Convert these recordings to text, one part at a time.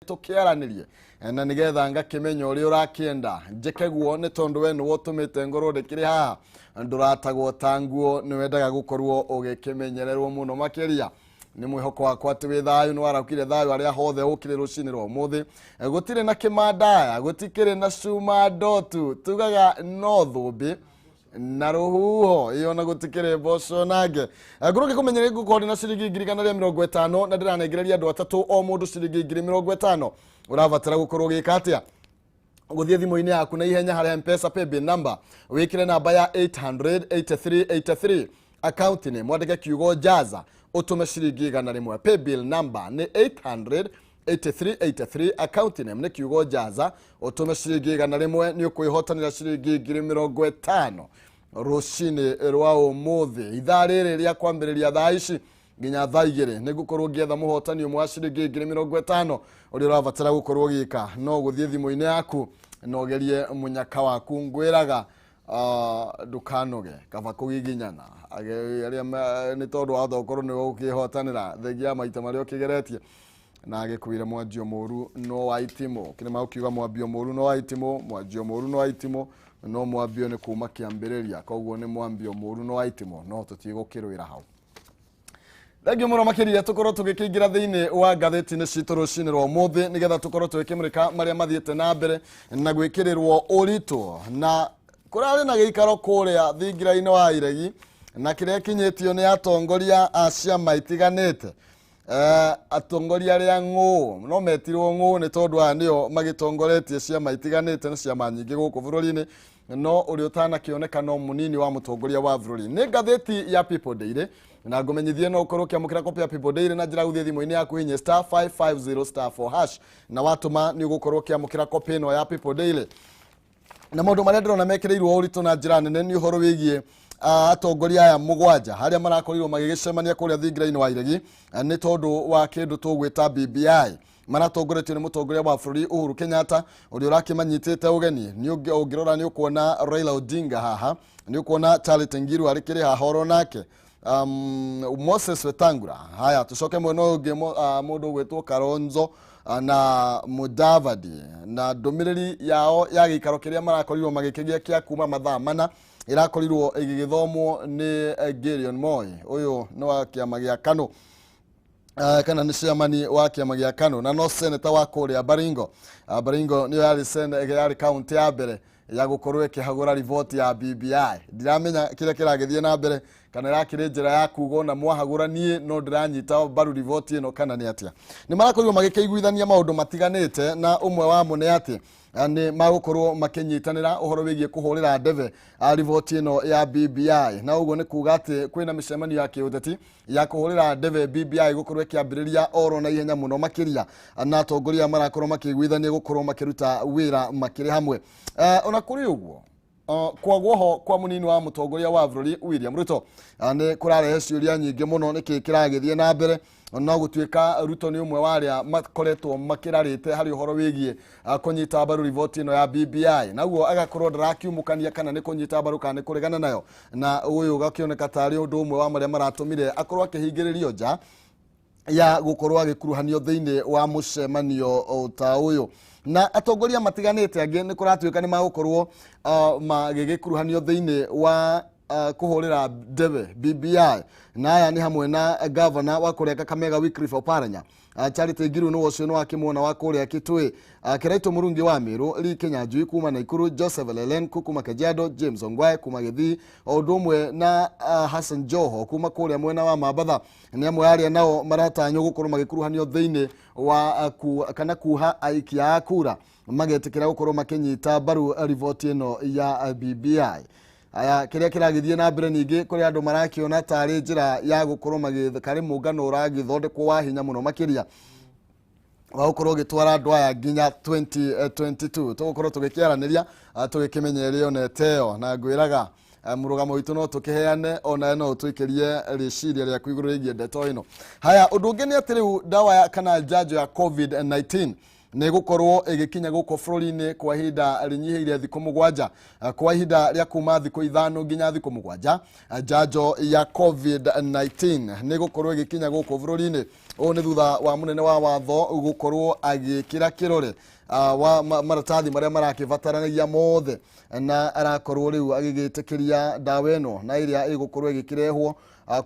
tukiaranirie na nigetha ngakimenya uri urakienda njikeguo ni tondu we ni wotumite ngoro ndikiri haha nduratagwo tanguo ni wendaga gukorwo ugikimenyererwo muno makiria ni mwihoko wakwa ati wi thayu ni warakire thayu aria hothe ukire rucini rwa muthi gutire na kimandaya gutikire na cuma ndotu tugaga no thumbi na ruhuho iyo na gutikire boco nange nguruke kumenyerera gukori na ciringi 250 na ndiranengereria andu atatu o mundu ciringi 250 uravatara gukorwo gikatia guthie thimu-ini yaku na ihenya hari M-Pesa paybill number wikire namba ya 800-8383 account name mwandike kiugo jaza utume ciringi 100 paybill number ni 800-8383 account name ni kiugo jaza utume ciringi 100 ni ukuihotanira ciringi 50 rucini rwa umuthi ithaa riri ria kwambiriria thaa ici nginya thaa igiri ni gukorwo ngietha muhotani umwe wa ciringi 50 uri uravatara gukorwo gika no guthie thimu-ini yaku no gerie munyaka waku ngwiraga ndukanoge kaba kugiginyana aria ni tondu wa thokoro ni ukihotanira thegia maita maria ukigeretie na agikuire mwanjio moru no waitimo kinema ukiuga mwambio moru no waitimo mwanjio moru no waitimo no mwambio ni kuma kiambiriria koguo ni mwambio moru no waitimo no tutigukirwira hau Thengio muno makiria tukorwo tugikingira thiini wa ngatheti-ini citu rucini rwa umuthi nigetha tukorwo twikimurika maria mathiete na mbere na gwikirirwo uritu na kurari na giikaro kuria thingira-ini wa iregi na kiria kinyitio ni atongoria a ciama itiganite atongoria aria ng'u no metirwo ng'u ni tondu anio magitongoretie ciama itiganite na ciama nyingi guku bururi-ini no uri utana kioneka no munini wa mutongoria wa bururi ni ngatheti ya People Daily na ngumenyithie no ukorwo kiamukira copy ya People Daily na njira guthie thimu-ini yaku hinye *550*4# na watuma ni ugukorwo kiamukira copy no ya People Daily na maundu maria ndirona mekireirwo uritu na njira nene ni uhoro wigie atongoria aya mugwanja haria marakorirwo magigicemania kuria thingira-ini wa iregi ni tondu wa kindu tugwita BBI maratongoretio ni mutongoria wa bururi Uhuru Kenyatta uri urakimanyitite ugeni ni ungirora ni ukuona Raila Odinga haha ni ukuona Charles Ngilu ari kiri haha oro nake Moses Wetangula haya tucoke mweno ungi mundu gwitwo Kalonzo na Mudavadi na ndumiriri yao ya gikaro kiria marakorirwo magikigia kia kuma mathaa mana irakorirwo igigithomwo ni Gideon Moi uyu no wa kiama gia KANU kana ni ciamani wa kiama gia KANU na no senator wa kuria Baringo Baringo ni yari county ya mbere ya gukorwo ikihagura report ya BBI ndiramenya kire kiragithie na mbere kana yakire njira ya kugo na mwahagura nie no ndiranyita baru report ino kana ni atia ni marakorirwo magikeiguithania maundu matiganite na umwe wa mo ni ati ni magukorwo makinyitanira uhoro wigie kuhurira ndeve report ino ya BBI na ugo ni kuga ati kwina micemanio ya kiuteti ya kuhurira ndeve BBI gukorwo kiambiriria oro na ihenya muno makiria na atongoria marakorwo makiguithania gukorwo makiruta wira makiri hamwe ona kuri uguo kwagwoho kwa munini wa mutongoria wa bururi William Ruto ni kurarehe ciuria nyingi muno niki kiragithie na mbere no gutuika Ruto ni umwe waria makoretwo makirarite hari uhoro wigie kunyita baru report ino ya BBI naguo agakorwo ndarakiumukania kana ni kunyita baru kana kuregana nayo na uyu gakioneka tari undu umwe wa maria maratumire akorwo akihingiririo nja ya gukorwo agikuruhanio thiini wa mucemanio ta uyu na atongoria matiganite angi ni kuratuika ni magukorwo magigikuruhanio thiini wa kuhurira ndeve BBI na aya ni hamwe na governor wa kuria Kakamega Wycliffe Oparanya Charity Ngilu no ucio no akimwona wa kuria Kitui Kiraito Murungi wa Miru Lee Kinyanjui kuma Naikuru Joseph Lelen kuma Kajiado James Ongwae kuma Githii odumwe na Hassan Joho kuma kuria mwena wa Mabatha ni amwe aria nao maratanyo gukorwo magikuruhanio thiini wa kana kuha aikia akura magetikira gukorwo makinyita baru report ino ya BBI aya kiria kiragithie na mbere ningi kuri andu marakiona tari njira ya gukorwo magithikari mungano uragithondekwo wa hinya muno makiria wa gukorwo gitwara andu aya nginya 2022 tugukorwo tugikiaraniria tugikimenyererio neteo na ngwiraga murugamo witu no tukiheane ona no twikirie riciria ria kuiguru rigie ndeto ino haya undu ungi ni ati riu dawa kana njanjo ya COVID-19 nä gå korwo ä gä kinya gå kå bå rå ri-inä kwa ihinda rä nyihä ire thikå må gwanja kwa ihinda rä a kuma thikå ithano nginya thikå må gwanja. Njanjo ya COVID-19 nä gå korwo ä gä kinya gå kå bå rå ri-inä. Å nä thutha wa må nene wa watho gå korwo agä kä ra kä rore wa maratathi marĩa marakä bataranagia mothe, na arakorwo rä u agä gä tä kä ria ndawa ä no na ä rä a ä gå korwo ä gä kä rehwo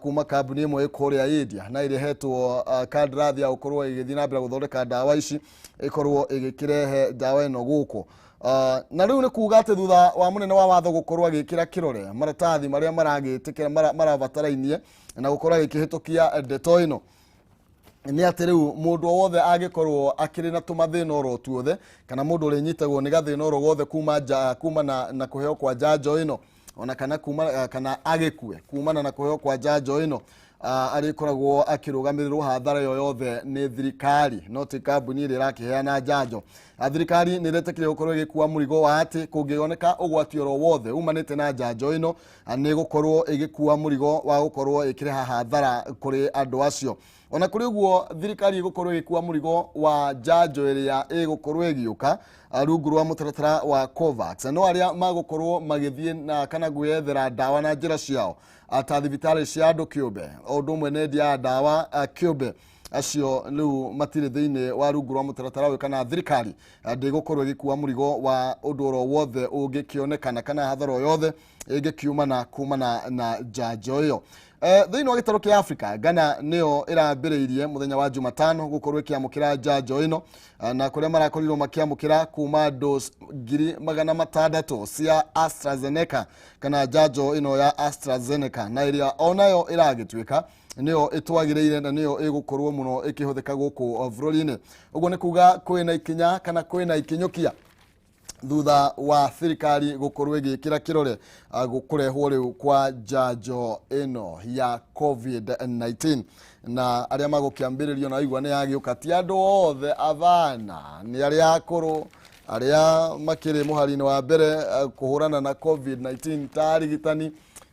kuma kambuni ĩmwe ĩkũrĩa India na ĩrĩa hetwo kandarathi ya gũkorwo ĩgĩthiĩ na mbere gũthondeka ndawa ici ĩkorwo ĩgĩkĩrehe ndawa ĩno gũkũ. Na rĩu nĩ kuuga atĩ thutha wa mũnene wa watho gũkorwo agĩkĩra kĩrore maratathi marĩa maragĩtĩkĩra marabatarainie na gũkorwo agĩkĩhĩtũkia ndeto ĩno, nĩ atĩ rĩu mũndũ wothe angĩkorwo akĩrĩ na tũmathĩna oro tuothe kana mũndũ ũrĩnyitagwo nĩ gathĩna oro gothe kuma na kũheo kwa njanjo ĩno ona kana agĩkue kumana na kũheo kwa njanjo ĩno, arĩkoragwo akĩrũgamĩrĩrwo hathara yo yothe nĩ thirikari, no ti kambuni ĩrĩa ĩrakĩheana njanjo. Thirikari nĩ ĩretĩkĩra gũkorwo ĩgĩkua mũrigo wa atĩ kũngĩoneka ũgwati oro wothe umanĩte na njanjo ĩno, nĩ gũkorwo ĩgĩkua mũrigo wa gũkorwo ĩkĩreha hathara kũrĩ andũ acio. Ona kũrĩ ũguo thirikari ĩgũkorwo ĩgĩkua mũrigo wa njanjo ĩrĩa ĩgũkorwo ĩgĩũka rungu rwa mũtaratara wa COVAX, no arĩa magũkorwo magĩthiĩ na kana gwĩethera ndawa na njĩra ciao ta thibitarĩ cia andũ kĩũmbe o ũndũ ũmwe na endia ya ndawa kĩũmbe, acio rĩu matirĩ thĩinĩ wa rungu rwa mũtaratara ũyũ, kana thirikari ndĩgũkorwo ĩgĩkua mũrigo wa ũndũ oro wothe ũngĩkĩonekana kana hathara o yothe ĩngĩkiumana kumana na njanjo ĩyo. Thĩinĩ wa gĩtarũ kĩa Africa, Ghana nĩyo ĩrambĩrĩirie mũthenya wa Jumatano gũkorwo ĩkĩamũkĩra njanjo ĩno, na kũrĩa marakorirwo makĩamũkĩra kuma dose 600,000 cia AstraZeneca kana njanjo ĩno ya AstraZeneca, na ĩrĩa onayo ĩragĩtuĩka nĩyo ĩtwagĩrĩire na nĩyo ĩgũkorwo mũno ĩkĩhũthĩka gũkũ bũrũri-inĩ. Ũguo nĩ kuga kwĩna ikinya kana kwĩna ikinyũkia thutha wa thirikari gũkorwo ĩgĩkĩra kĩrore gũkũrehwo rĩu kwa njanjo ĩno ya COVID-19, na arĩa magũkĩambĩrĩrio na igua nĩ yagĩũka ti andũ othe athana, nĩ arĩa akũrũ, arĩa makĩrĩ mũhari-inĩ wa mbere kũhũrana na COVID-19 ta arigitani,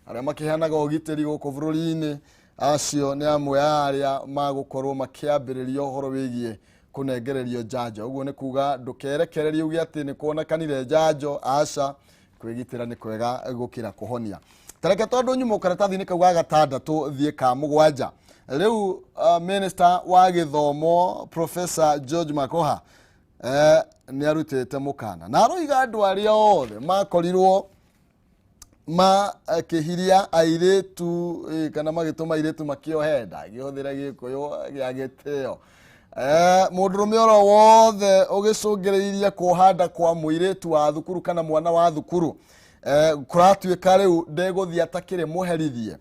arĩa makĩheanaga ũgitĩri gũkũ bũrũri-inĩ, acio nĩ amwe ya arĩa magũkorwo makĩambĩrĩrio ũhoro wĩgiĩ kũnengererio njanjo. Ũguo nĩ kuga ndũkerekererie uge atĩ nĩ kuonekanire njanjo, aca, kwĩgitĩra nĩ kwega gũkĩra kũhonia. Tareke tondũ nyumo karatathi-inĩ kau ga gatandatũ thiĩ ka mũgwanja, rĩu Minister wa Gĩthomo Professor George Magoha nĩ arutĩte mũkana na aroiga andũ arĩa othe makorirwo makĩhiria airĩtu kana magĩtũma airĩtu makĩohe nda, gĩhũthĩre Gĩkũyũ gĩa gĩtĩo, mũndũrũme oro wothe ũgĩcũngĩrĩirie kuohanda kwa mũirĩtu wa thukuru kana mwana wa thukuru, kũratuĩka rĩu ndegũthiĩ atakĩrĩ mũherithie,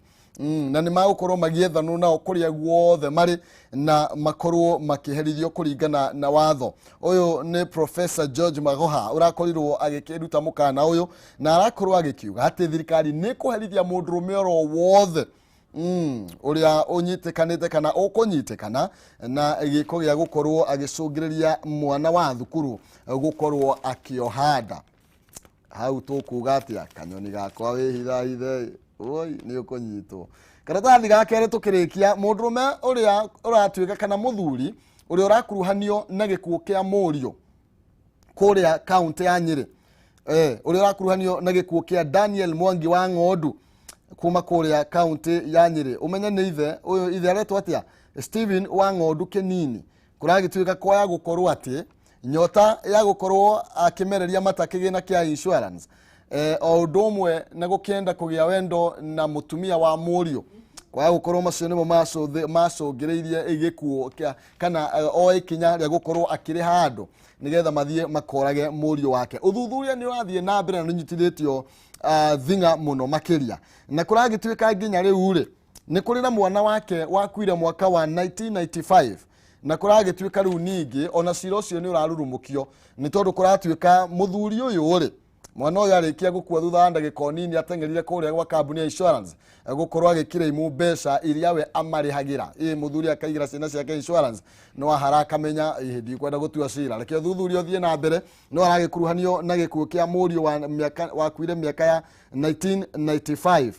na nĩ magũkorwo magĩethanwo nao kũrĩa guothe marĩ na makorwo makĩherithio kũringana na watho. Ũyũ nĩ Professor George Magoha ũrakorirwo agĩkĩruta mũkana ũyũ, na arakorwo agĩkiuga atĩ thirikari nĩ kũherithia mũndũrũme oro wothe ũrĩa ũnyitĩkanĩte kana ũkũnyitĩkana na gĩko gĩa gũkorwo agĩcũngĩrĩria mwana wa thukuru gũkorwo akĩoha nda. Hau tũkuga atĩa, kanyoni gakwa wĩhithahithe oi nĩ ũkũnyitwo. Karatathi ga kerĩ tũkĩrĩkia, mũndũrũme ũrĩa ũratuĩka kana mũthuri ũrĩa ũrakuruhanio na gĩkuũ kĩa mũriũ kũrĩa kaunti ya Nyĩrĩ, ũrĩa ũrakuruhanio na gĩkuũ kĩa Daniel Mwangi wa Ng'ondu kuma kũrĩa kaunti ya Nyĩrĩ. Ũmenye nĩ ithe, ũyũ ithe aretwo atĩa, Stephen wa Ng'ondu Kĩnini, kũragĩtuĩka kwa ya gũkorwo atĩ nyota ya gũkorwo akĩmereria mata kĩgĩna kĩa insurance, o ũndũ ũmwe na gũkĩenda kũgĩa wendo na mũtumia wa mũriũ, kwa ya gũkorwo macio nĩmo macũngĩrĩirie gĩkuũ kana o ikinya rĩa gũkorwo akĩrĩ handũ nĩgetha mathiĩ makorage mũriũ wake. Ũthuthuria nĩ ũrathiĩ na mbere na nĩnyitithĩtio thing'a mũno makĩria, na kũragĩtuĩka nginya rĩu rĩ nĩ kũrĩ na mwana wake wakuire mwaka wa 1995, na kũragĩtuĩka rĩu ningĩ ona cira ũcio nĩ ũrarurumũkio nĩ tondũ kũratuĩka mũthuri ũyũ rĩ, mwana ũyũ arĩkia gũkua thutha wa ndagĩka nini ateng'erire kũrĩa gwa kambuni ya insurance gũkorwo agĩkĩra imu mbeca iria we amarĩhagĩra. Mũthuri akaigĩra ciana ciake insurance, no ahara akamenya ndikwenda gũtua cira, reke ũthuthuria ũthiĩ na mbere. No aragĩkuruhanio na gĩkuũ kĩa mũriũ wakuire mĩaka ya 1995,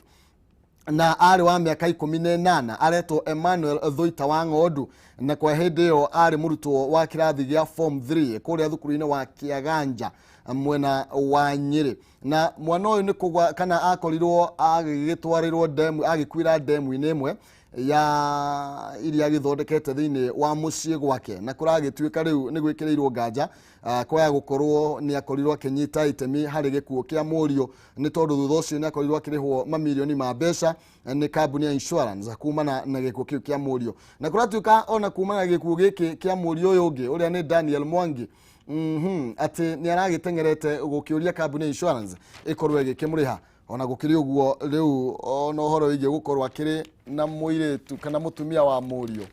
na arĩ wa mĩaka 18 aretwo Emmanuel Thoita wa Ng'ondu na kwa hĩndĩ ĩyo arĩ mũrutwo wa kĩrathi gĩa form 3 kũrĩa thukuru-inĩ wa Kĩaganja mwena wa Nyĩrĩ. Na mwana ũyũ nĩ kũgwa kana akorirwo agĩgĩtwarĩrwo ndemu agĩkuĩra ndemu-inĩ ĩmwe ya iria gĩthondekete thĩinĩ wa mũciĩ gwake, na kũragĩtuĩka rĩu nĩ gwĩkĩrĩirwo nganja kwa gũkorwo nĩ akorirwo akĩnyita itemi harĩ gĩkuũ kĩa mũriũ, nĩ tondũ thutha ũcio nĩ akorirwo akĩrĩhwo mamirioni ma mbeca nĩ kambuni ya insurance kumana na gĩkuũ kĩu kĩa mũriũ. Na kũratuĩka ona kumana na gĩkuũ gĩkĩ kĩa mũriũ ũyũ ũngĩ ũrĩa nĩ Daniel Mwangi atĩ nĩ aragĩtengerete gũkĩũria kambuni ya insurance ĩkorwo ĩgĩkĩmũrĩha. Ona gũkĩrĩ ũguo rĩu ona ũhoro wĩgiĩ gũkorwo akĩrĩ na mũirĩtu kana mũtumia wa mũriũ,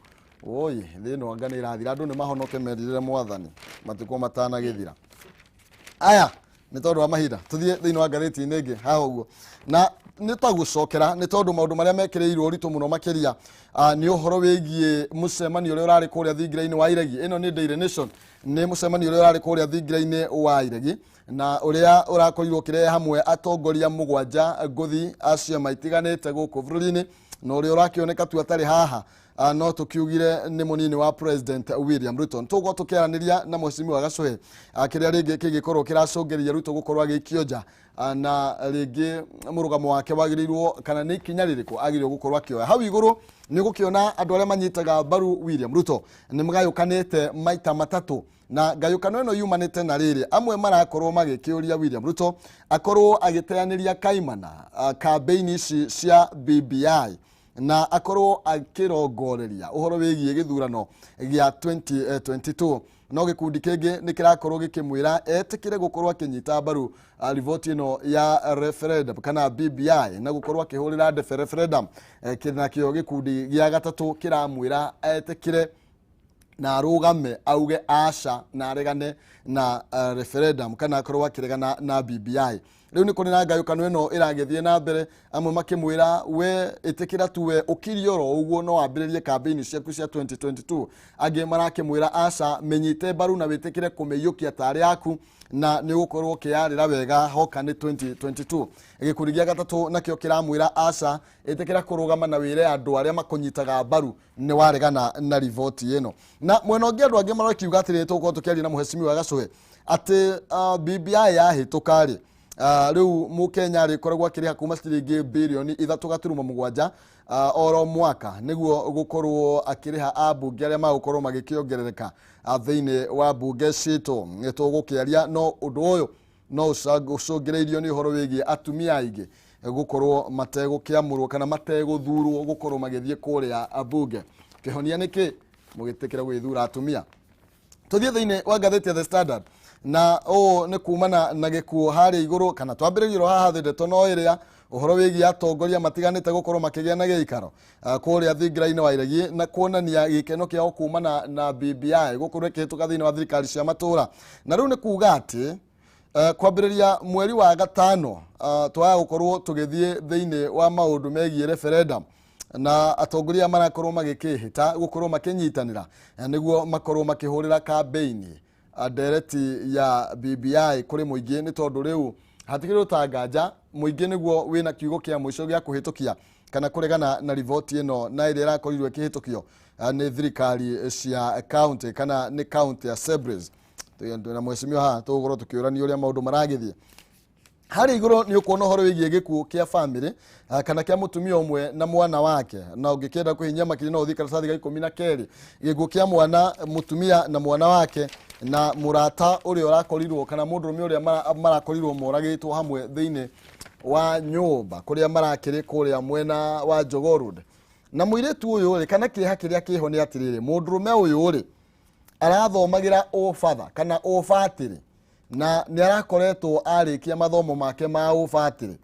oi thĩno anga nĩ irathira, andũ nĩ mahonoke merirĩre Mwathani matukũ matanagĩthira. Aya nĩ tondũ wa mahinda tũthiĩ thĩinĩ wa ngathĩti-inĩ ĩngĩ haha ũguo, na nĩ tagũcokera nĩ tondũ maũndũ marĩa mekĩrĩirwo ũritũ mũno makĩria nĩ ũhoro wĩgiĩ mũcemanio ũrĩa ũrarĩ kũrĩa thingira-inĩ wa Iregi. Ĩno nĩ Daily Nation, nĩ mũcemanio ũrĩa ũrarĩ kũrĩa thingira-inĩ wa Iregi na ũrĩa ũrakorirwo ũkĩrehe hamwe atongoria mũgwanja ngũthi a ciama itiganĩte gũkũ bũrũri-inĩ, na ũrĩa ũrakĩoneka tu atarĩ haha no tũkiugire nĩ mũnini wa President William Ruto. Tũgũkorwo tũkĩaranĩria na Mheshimiwa Gacuhi kĩrĩa rĩngĩ kĩngĩkorwo kĩracũngĩrĩria Ruto gũkorwo agĩikio nja, na rĩngĩ mũrũgamo wake wagĩrĩirwo kana nĩ ikinya rĩrĩkũ agĩrĩirwo gũkorwo akĩoya. Hau igũrũ nĩ gũkĩona andũ arĩa manyitaga mbaru William Ruto nĩ magayũkanĩte maita matatũ, na ngayũkano ĩno yumanĩte na rĩrĩ. Amwe marakorwo magĩkĩũria William Ruto akorwo agĩteanĩria kaimana kambeini ici cia BBI na akorwo akĩrongoreria ũhoro wĩgiĩ gĩthurano gĩa 2022. No gĩkundi kĩngĩ nĩ kĩrakorwo gĩkĩmwĩra etĩkĩre gũkorwo akĩnyita mbaru riboti ĩno ya referendum kana BBI na gũkorwo akĩhũrĩra ndebe referendum. Nakĩo gĩkundi gĩa gatatũ kĩramwĩra etĩkĩre na arũgame auge aca na aregane na referendum kana akorwo akĩregana na BBI. Rĩu nĩ kũrĩ na ngayũkano ĩno ĩragĩthiĩ na mbere, amwe makĩmwĩra we ĩtĩkĩra tu we ũkirioro ũguo no wambĩrĩrie kambeini ciaku cia 2022. Angĩ marakĩmwĩra aca menyite mbaru na wĩtĩkĩre kũmĩiyũkia tarĩ yaku na nĩ gũkorwo kĩarĩra wega hoka nĩ 2022. Gĩkundi gĩa gatatũ nakĩo kĩramwĩra aca ĩtĩkĩra kũrũgama na wĩre andũ arĩa makũnyitaga mbaru nĩ waregana na riboti ĩno. Na mwena ũngĩ andũ angĩ marokiuga atĩrĩ tũgũkorwo tũkĩaria na Mheshimiwa Gacuhi atĩ BBI yahĩtũka rĩ rĩu Mũkenya arĩkoragwo akĩrĩha kuma ciringi birioni 3.7 oro mwaka nĩguo gũkorwo akĩrĩha ambunge arĩa magũkorwo magĩkĩongerereka thĩinĩ wa mbunge citũ. Nĩ tũgũkĩaria no ũndũ ũyũ no ũcũngĩrĩirio nĩ ũhoro wĩgiĩ atumia aingĩ gũkorwo mategũkĩamũrwo kana mategũthurwo gũkorwo magĩthiĩ kũrĩa mbunge. Kĩhonia nĩkĩ mũgĩtĩkĩra gwĩthura atumia? Tũthiĩ thĩinĩ wa ngathĩti ya The Standard, na nĩ kumana na gĩkuũ harĩa igũrũ kana twambĩrĩrio haha thĩ ndeto no ĩrĩa ũhoro wĩgiĩ atongoria matiganĩte gũkorwo makĩgĩa na gĩikaro kũrĩa thingira-inĩ wa Iregi na kuonania gĩkeno kĩao kumana na BBI gũkorwo ĩkĩhĩtũka thĩinĩ wa thirikari cia matũra. Na rĩu nĩ kuga atĩ kwambĩrĩria mweri wa gatano twaga gũkorwo tũgĩthiĩ thĩinĩ wa maũndũ megiĩ referendum, na atongoria marakorwo magĩkĩhĩta gũkorwo makĩnyitanĩra nĩguo makorwo makĩhũrĩra kambeini ndereti ya BBI kũrĩ mũingĩ, nĩ tondũ rĩu hatikĩrĩ ta nganja mũingĩ nĩguo wĩna kiugo kĩa mũico gĩa kũhĩtũkia kana kũregana na riboti ĩno na ĩrĩa ĩrakorirwo ĩkĩhĩtũkio nĩ thirikari cia county kana nĩ county assemblies. Na Mheshimiwa haha tũgũkorwo tũkĩũrania ũrĩa maũndũ maragĩthiĩ. Harĩ igũrũ nĩ ũkuona ũhoro wĩgiĩ gĩkuũ kĩa family kana kĩa mũtumia ũmwe na mwana wake, na ũngĩkĩenda kũhinyia makiri no ũthiĩ karatathi ga 12. Gĩkuũ kĩa mwana mũtumia na mwana wake na mũrata ũrĩa ũrakorirwo kana mũndũrũme ũrĩa marakorirwo moragĩtwo hamwe thĩinĩ wa nyũmba kũrĩa marakĩrĩ kũrĩa mwena wa Jogoo Road. Na mũirĩtu ũyũ rĩ kana kĩeha kĩrĩa kĩho nĩ atĩrĩrĩ, mũndũrũme ũyũ rĩ arathomagĩra ũbatha kana ũbatĩrĩ na nĩ arakoretwo arĩkia mathomo make ma ũbatĩrĩ.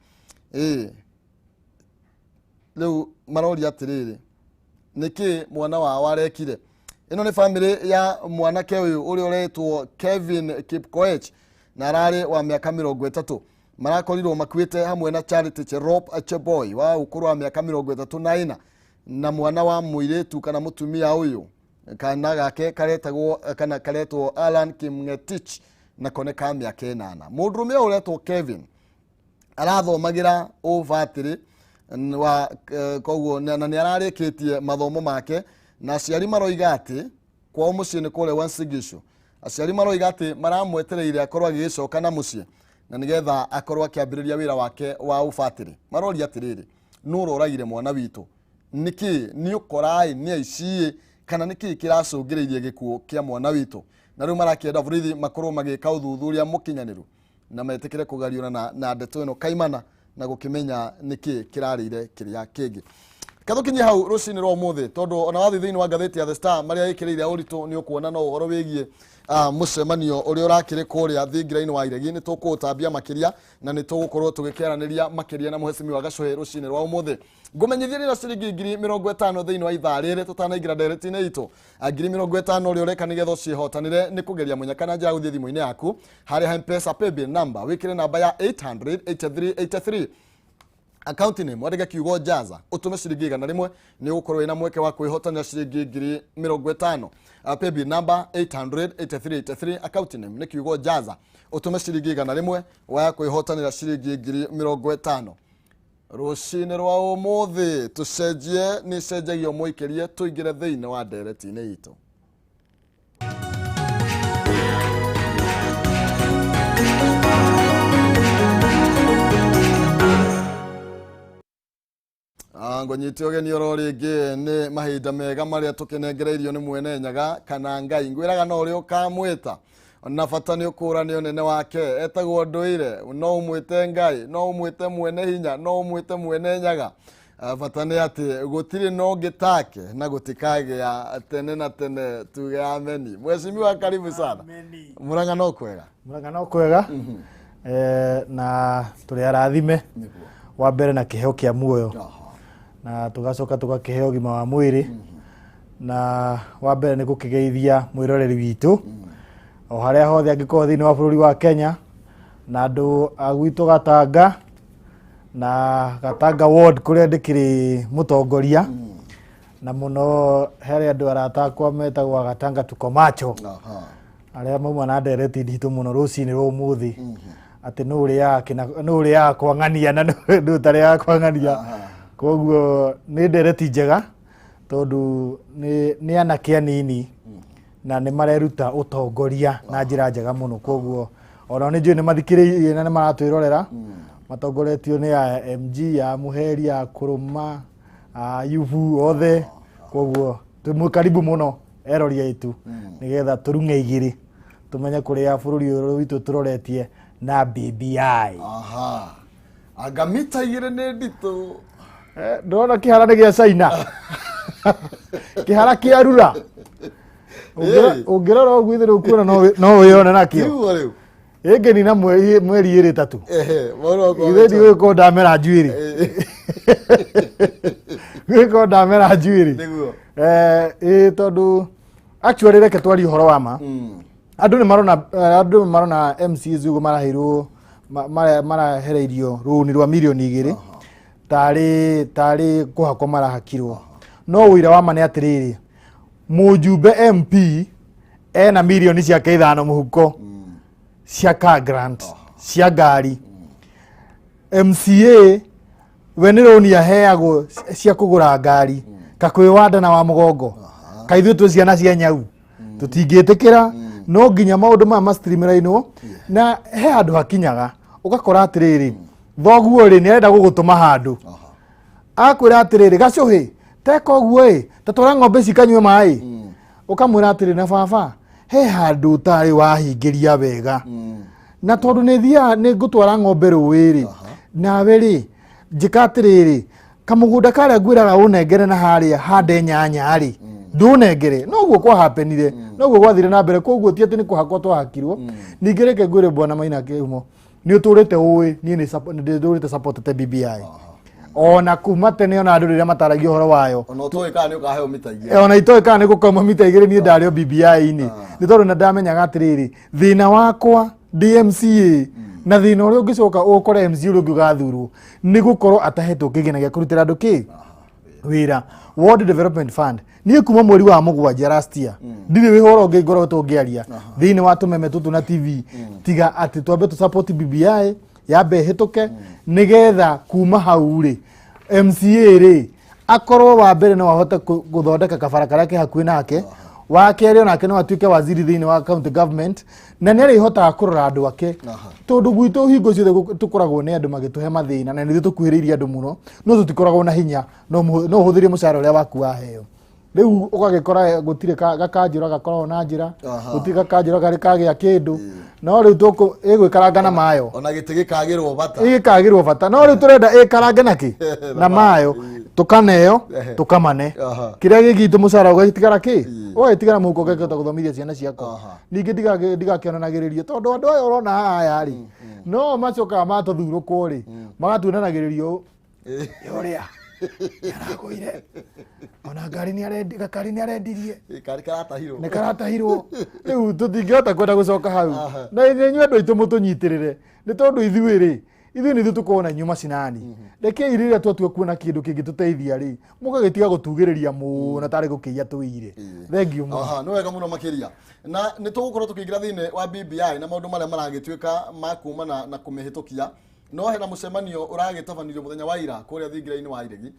Rĩu maroria atĩrĩrĩ nĩkĩ mwana wao arekire. Ĩno nĩ family ya mwanake ũyũ ũrĩa ũretwo Kevin Kipkoech na ararĩ wa mĩaka 30. Marakorirwo makuĩte hamwe na Charity Cherop Cheboy wa ũkũrũ wa mĩaka 34 na mwana wa mũirĩtu kana mũtumia ũyũ kana gake karetagwo kana karetwo Alan Kimngetich na kone ka mĩaka 8. Mũndũrũme ũretwo Kevin arathomagĩra ũbatĩrĩ wa koguo na nĩ ararĩkĩtie mathomo make na aciari maroiga atĩ kwao mũciĩ nĩ kũrĩa Wansigishu. Aciari maroiga atĩ maramwetereire akorwo agĩcoka na mũciĩ na nĩgetha akorwo akĩambĩrĩria wĩra wake wa ũbatĩri. Maroria atĩrĩrĩ, nũũ ũragire mwana witũ? Nĩkĩ nĩ ũkorai nĩ aici kana nĩkĩ kĩracũngĩrĩirie gĩkuũ kĩa mwana witũ? Na rĩu marakĩenda borithi makorwo magĩka ũthuthuria mũkinyanĩru na metĩkĩre kũgariũrana na ndeto ĩno kaimana na gũkĩmenya nĩkĩ kĩrarĩire kĩrĩa kĩngĩ. Kathukinyie hau rũcinĩ rwa ũmũthĩ tondũ ona wathiĩ thĩinĩ wa ngathĩti ya The Star marĩa ĩkĩrĩire ũritũ nĩ ũkuona no ũhoro wĩgiĩ mũcemanio ũrĩa ũrakĩrĩ kũrĩa thingira-inĩ wa Iregi. Nĩ tũkũũtambia makĩria na nĩ tũgũkorwo tũgĩkĩaranĩria makĩria na Mheshimiwa Gacuhi rũcinĩ rwa ũmũthĩ. Ngũmenyithie na ciringi 50,000 thĩinĩ wa ithaa rĩrĩ tũtanaingĩra ndereti-inĩ itũ. 50,000 ũrĩa ũreka nĩgetha ũciĩhotanĩre nĩ kũgeria mũnyakana njĩra gũthiĩ thimũ-inĩ yaku harĩa M-Pesa paybill number wĩkĩre namba ya 800-8383. Account name wandĩke kiugo Jaza ũtũme ciringi 100 nĩ ũgũkorwo wĩna mweke wa kwĩhotanĩra ciringi 50,000. Paybill number 800-8383. Account name nĩ kiugo Jaza ũtũme ciringi 100 wa kwĩhotanĩra ciringi 50,000. Rũcinĩ rwa ũmũthĩ tũcenjie nĩ cenjagio mũikĩrie tũingĩre thĩinĩ wa ndereti-inĩ itũ. Ngonyite ũgeni oro rĩngĩ nĩ mahinda mega marĩa tũkĩnengereirio nĩ mwene Nyaga kana Ngai. Ngwĩraga no ũrĩa ũkamwĩta na bata nĩ ũkũrani ũnene wake etagwo Ndũire. No ũmwĩte Ngai, no ũmwĩte mwene hinya, no ũmwĩte mwene Nyaga. Bata nĩ atĩ gũtirĩ no ũngĩ take na gũtikagĩa tene na tene, tuge ameni. Mheshimiwa karibu sana. Murang'a no kwega. Murang'a no kwega. Na tũrĩ arathime wa mbere na kĩheo kĩa muoyo na tugacoka tugakĩheo ũgima wa mwĩrĩ na wa mbere nĩ gũkĩgeithia mwĩroreri witũ o harĩa hothe angĩkorwo thĩinĩ wa bũrũri wa Kenya na andũ a gwitũ Gatanga na Gatanga ward kũrĩa ndĩkĩrĩ mũtongoria na mũno harĩa andũ aratakwa metagwo Gatanga tuko macho arĩa mauma na ndereti nditũ mũno rũcinĩ rwa ũmũthĩ atĩ nĩ ũrĩa yakwang'ania na nĩ ũtarĩ yakwang'ania. Koguo nĩ ndereti njega tondũ nĩ anake anini na nĩ mareruta ũtongoria na njĩra njega mũno. Koguo ona nĩ njũĩ nĩ mathikĩrĩirie na nĩ maratwĩrorera matongoretio nĩ ya MG ya Mũheri ya Kũrũma Yubu othe. Koguo twĩ karibu mũno erori aitu nĩgetha tũrung'e igĩrĩ tũmenye kũrĩa bũrũri ũyũ witũ tũroretie na BBI. Anga mita igĩrĩ nĩ nditũ. Ndona kĩhara nĩ gĩa China. Kĩhara kĩa rura. Ũngĩrora ũguo ithe rĩu kuona no wĩone nakĩo. Ĩngĩ na mweri 3. Ithe ndiũĩ ko ndamera njuĩrĩ. Gwĩko ndamera njuĩrĩ. Tondũ actually reke twari ũhoro wa ma. Andũ marona MCs ugo maraheirwo marahereirio rũni rwa mirioni 2 tarĩ kũhakwo marahakirwo. No ũira wa ma nĩ atĩrĩrĩ, mũjumbe MP ena mirioni ciake 5 mũhuko cia car grant cia ngari. MCA we nĩ rũni aheagwo cia kũgũra ngari kakwĩwanda na wa mũgongo kaithuĩ twĩ ciana cia nyau tũtingĩtĩkĩra. No nginya maũndũ maya ma-streamline-wo na he handũ hakinyaga ũgakora atĩrĩrĩ thoguo rĩ nĩ arenda gũgũtũma handũ akwĩra atĩrĩrĩ Gacuhi teka ũguo ta twara ng'ombe cikanyue maĩ ũkamwĩra atĩrĩrĩ na baba he handũ ũtarĩ wahingĩria wega na tondũ nĩ thiaga nĩ ngũtwara ng'ombe rũĩ-rĩ nawe rĩ njĩka atĩrĩrĩ kamũgũnda karĩa ngwĩraga ũnengere na harĩa hande nyanya-rĩ ndũnengere. Noguo kwa hapenire noguo gwathire na mbere. Koguo ti atĩ nĩ kũhakwo twahakirwo. Ningĩ reke ngwĩre Bwana Maina Kĩhumo nĩ ũtũrĩte ũĩ niĩ nĩ ndũrĩte supportete BBI ona kuma tene ona andũ rĩrĩa mataragia ũhoro wayo ona ũtũĩ kana nĩ ũkaheo mita igĩrĩ. Ona itoĩ kana nĩ gũkauma mita igĩrĩ niĩ ndarĩo BBI-inĩ nĩ tondũ nĩ ndamenyaga atĩrĩrĩ thĩna wakwa DMCA na thĩna ũrĩa ũngĩcoka ũkore MC ũrĩa ũngĩ ũgathurwo nĩ gũkorwo atahetwo kĩgĩna gĩa kũrutĩra andũ wĩra. World Development Fund niĩ kuma mweri wa mũgwanja last year ndirĩ wĩhoro ũngĩ ngoretwo ngĩaria thĩinĩ wa tũmeme tũtũ na TV tiga atĩ twambe tũ support BBI yambe hĩtũke nĩgetha kuma hau rĩ MCA ri akorwo wa mbere no ahote guthondeka kabara karia ke hakuhi nake wa keri onake no atuike waziri thiini wa county government na nĩ arĩhotaga kũrora andũ ake tondũ gwitũ hingo ciothe tũkoragwo nĩ andũ magĩtũhe mathĩna na nĩ tũkuhĩrĩirie andũ mũno no tũtikoragwo na hinya no ũhũthĩrie mũcara ũrĩa waku waheo rĩu ũgagĩkora gũtirĩ gakanjũra gakoragwo na njĩra gũtirĩ gakanjũra karĩ kagĩa kĩndũ no rĩu ĩgwĩkaranga na mayo ona gĩtĩ gĩkagĩrwo bata no rĩu tũrenda ĩkarange nakĩ na mayo tukaneo tukamane kĩrĩa gĩgitũ mũcara ũgĩtigara kĩ ũgĩtigara mũhuko ũgakĩhota gũthomithia ciana ciakwa ningĩ ndigakĩonanagĩrĩrio tondũ andũ aya ũrona haha rĩ no macokaga matũthurũkwo rĩ magatuonanagĩrĩrio ũrĩa yaragũire ona ngari nĩ arendirie nĩ karatahirwo rĩu tũtingĩhota kwenda gũcoka hau na inyuĩ andũ aitũ mũtũnyitĩrĩre nĩ tondũ ithuĩ rĩ ithuĩ nĩ tũkorwo na nyuma cinani rekei rĩrĩa twatua kuona kĩndũ kĩngĩtũteithia rĩ mũgagĩtiga gũtugĩrĩria mũno tarĩ gũkĩia tũire thengiũ mũno nĩ wega mũno makĩria na nĩ tũgũkorwo tũkĩingĩra thĩinĩ wa BBI na maũndũ marĩa maragĩtuĩka ma kuumana na kũmĩhĩtũkia no hena mũcemanio ũragĩtabanirio mũthenya wa ira kũrĩa thingira-inĩ wa Iregi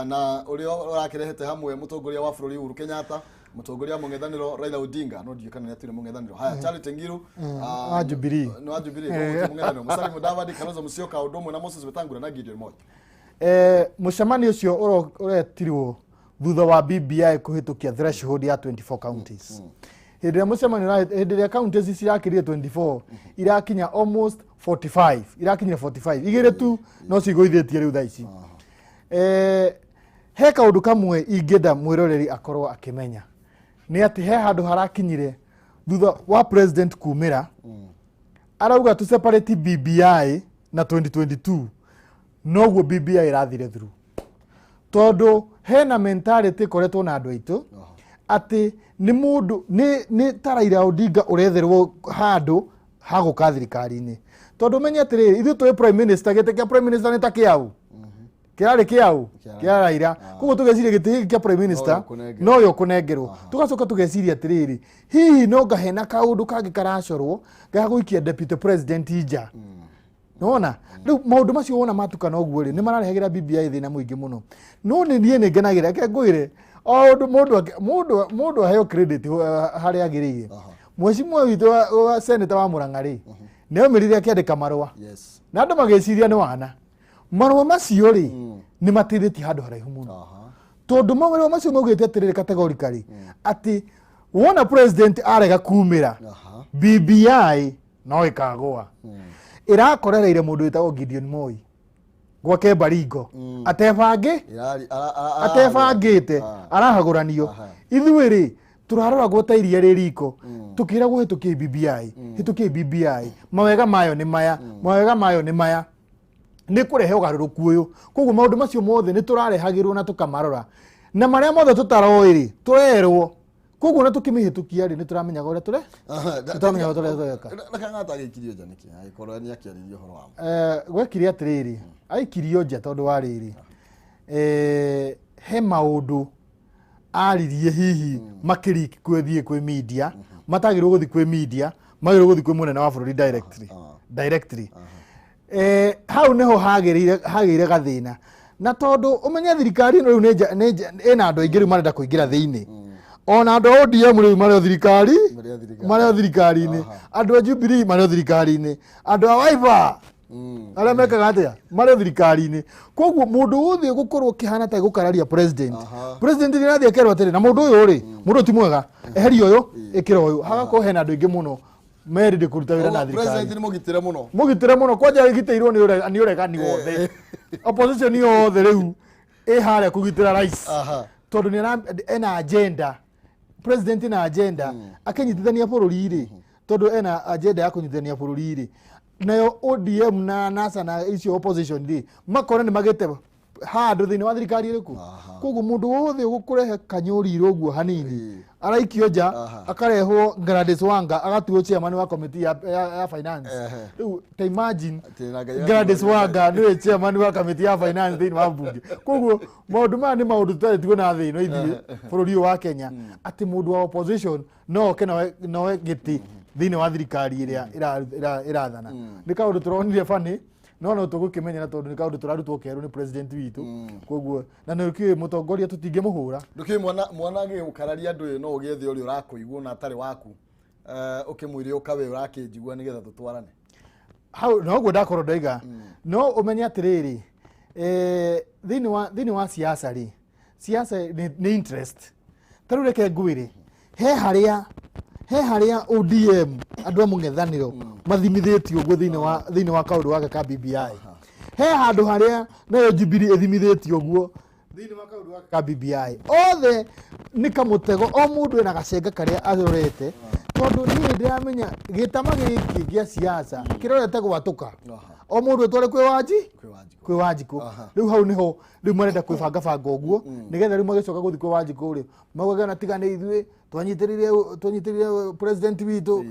na ũrĩa ũrakĩrehete hamwe mũtongoria wa bũrũri Uhuru Kenyatta mũtongoria wa mũng'ethanĩro Raila Odinga no ndiũĩ kana nĩ atirĩ mũng'ethanĩro haya Charity Ngilu wa Jubilee mũng'ethanĩro Musalia Mudavadi Kalonzo Musyoka ũndũ ũmwe na Moses Wetangula na Gideon Moi mũcemanio ũcio ũretirwo thutha wa BBI kũhĩtũkia threshold ya 24 counties hĩndĩ ĩrĩa mũcemanio hĩndĩ ĩrĩa counties cirakĩrire 24 irakinya almost 45 irakinyia 45 igĩrĩ tu no cigũithĩtie rĩu thaa ici he kaũndũ kamwe ingĩenda mwĩroreri akorwo akĩmenya nĩ atĩ he handũ harakinyire thutha wa president kumĩra arauga tũ separate BBI na 2022 noguo BBI ĩrathire through tondũ hena mentality ĩkoretwo na andũ aitũ atĩ nĩ mũndũ nĩ ta Raila Odinga ũretherwo handũ ha gũka thirikari-inĩ tondũ menye atĩrĩrĩ ithuĩ tũĩ prime minister gĩtĩ kĩa prime minister nĩ ta kĩaũ kĩrarĩ kĩaũ kĩa Raila koguo tũgeciria gĩtĩ gĩkĩ kĩa prime minister no yo kũnengerwo tũgacoka tũgeciria atĩrĩrĩ hihi no ngahena kaũndũ kangĩ karacorwo ga gũikia deputy president nja nona rĩu maũndũ macio wona matukana ũguo rĩ nĩ mararehagĩra BBI thĩna mũingĩ mũno no nĩ niĩ nĩ ngenagĩra reke ngwĩre mũndũ aheo credit harĩa agĩrĩire mheshimiwa witũ wa senator wa Murang'a rĩ nĩ omirire akĩandĩka marũa na andũ magĩciria nĩ wana marũa macio rĩ nĩ mateithĩtie handũ haraihu mũno tondũ marũa macio maugĩte atĩrĩrĩ categorically atĩ wona president arega kumĩra BBI no ĩkagũa ĩrakorereire mũndũ wĩtagwo Gideon Moi gwake Baringo atebangĩte arahagũranio ithuĩ rĩ turarora gwota iria rĩriko tukĩragwo hĩtũkie BBI mawega mayo nĩ maya nĩ kũrehe ũgarũrũku ũyũ koguo maũndũ macio mothe nĩ tũrarehagĩrwo na tũkamarora na marĩa mothe tũtaroĩ rĩ tũrerwo koguo na tũkĩmĩhĩtũkia rĩ nĩ tũramenyaga ũrĩa tũreka gwekire atĩrĩrĩ aikirio nja tondũ wa rĩrĩ he maũndũ aririe hihi makĩriki kwĩ media matagĩrwo gũthiĩ kwĩ media magĩrwo gũthiĩ kwĩ mũnene wa bũrũri directly hau nĩho hagĩire gathĩna na tondũ ũmenye thirikari ĩno rĩu ĩna andũ aingĩ rĩu marenda kũingĩra thĩinĩ ona andũ a ODM rĩu marĩ o thirikari-inĩ andũ a Jubilee marĩ o thirikari-inĩ andũ a Wiper arĩa mekaga atĩa marĩ o thirikari-inĩ koguo mũndũ wothe gũkorwo kĩhana ta gũkararia president nĩ arathiĩ akerwo atĩrĩ na mũndũ ũyũ rĩ mũndũ ti mwega eheria ũyũ ĩkĩra ũyũ hagakorwo hena andũ aingĩ mũno merĩndĩ kũruta wĩra na thirikari president nĩ mũgitĩre mũno kwanja gĩtĩirwo nĩ ũregani wothe opposition yothe rĩu ĩ harĩa kũgitĩra rais tondũ nĩ ena agenda president na agenda akĩnyitithania bũrũri rĩ tondũ ena agenda ya kũnyitithania bũrũri rĩ nayo ODM na NASA na icio opposition rĩ makora nĩ magĩte handũ thĩinĩ wa thirikari ĩrĩkũ koguo mũndũ wothe ũgũkũrehe kanyũriro ũguo hanini araikio nja akarehwo Gladys Wanga agatuo chairman wa committee ya finance rĩu ta imagine Gladys Wanga nĩwe chairman wa committee ya finance thĩinĩ wa bunge koguo maũndũ maya nĩ maũndũ tũtarĩ tuona thĩ ĩno ithuĩ bũrũri wa Kenya atĩ mũndũ wa opposition no oke nowe gĩtĩ thĩinĩ wa thirikari ĩrĩa ĩrathana nĩ kaũndũ tũronire bani no tugukimenya na tondu ni kaundu turarutwo keru ni president witu koguo na no ki mutongoria tutingemuhura nduki mwana gikararia andu no ugethe uri urakuigua na atari waku ukimwire ukawe urakijigua nigetha tutwarane hau no guo ndakorwo ndaiga no umenya atiriri thini wa siasa ri siasa ni interest tarureke ngwire he haria ODM andu a mung'ethaniro mathimithitio uguo thini wa kaundu wake ka BBI he handu haria nayo Jubilee ithimithitio uguo thini wa kaundu wake ka BBI othe ni kamutego o mundu ena gacenga karia arorete tondu ni ndiramenya gitama giki gia siasa kirorete gwatuka o mundu tware kwi Wanjiku riu hau niho riu marenda kwibanga banga uguo nigetha riu magicoka guthi kwi Wanjiku ri magwaga na tigane ithuĩ twanyitĩrĩire president witu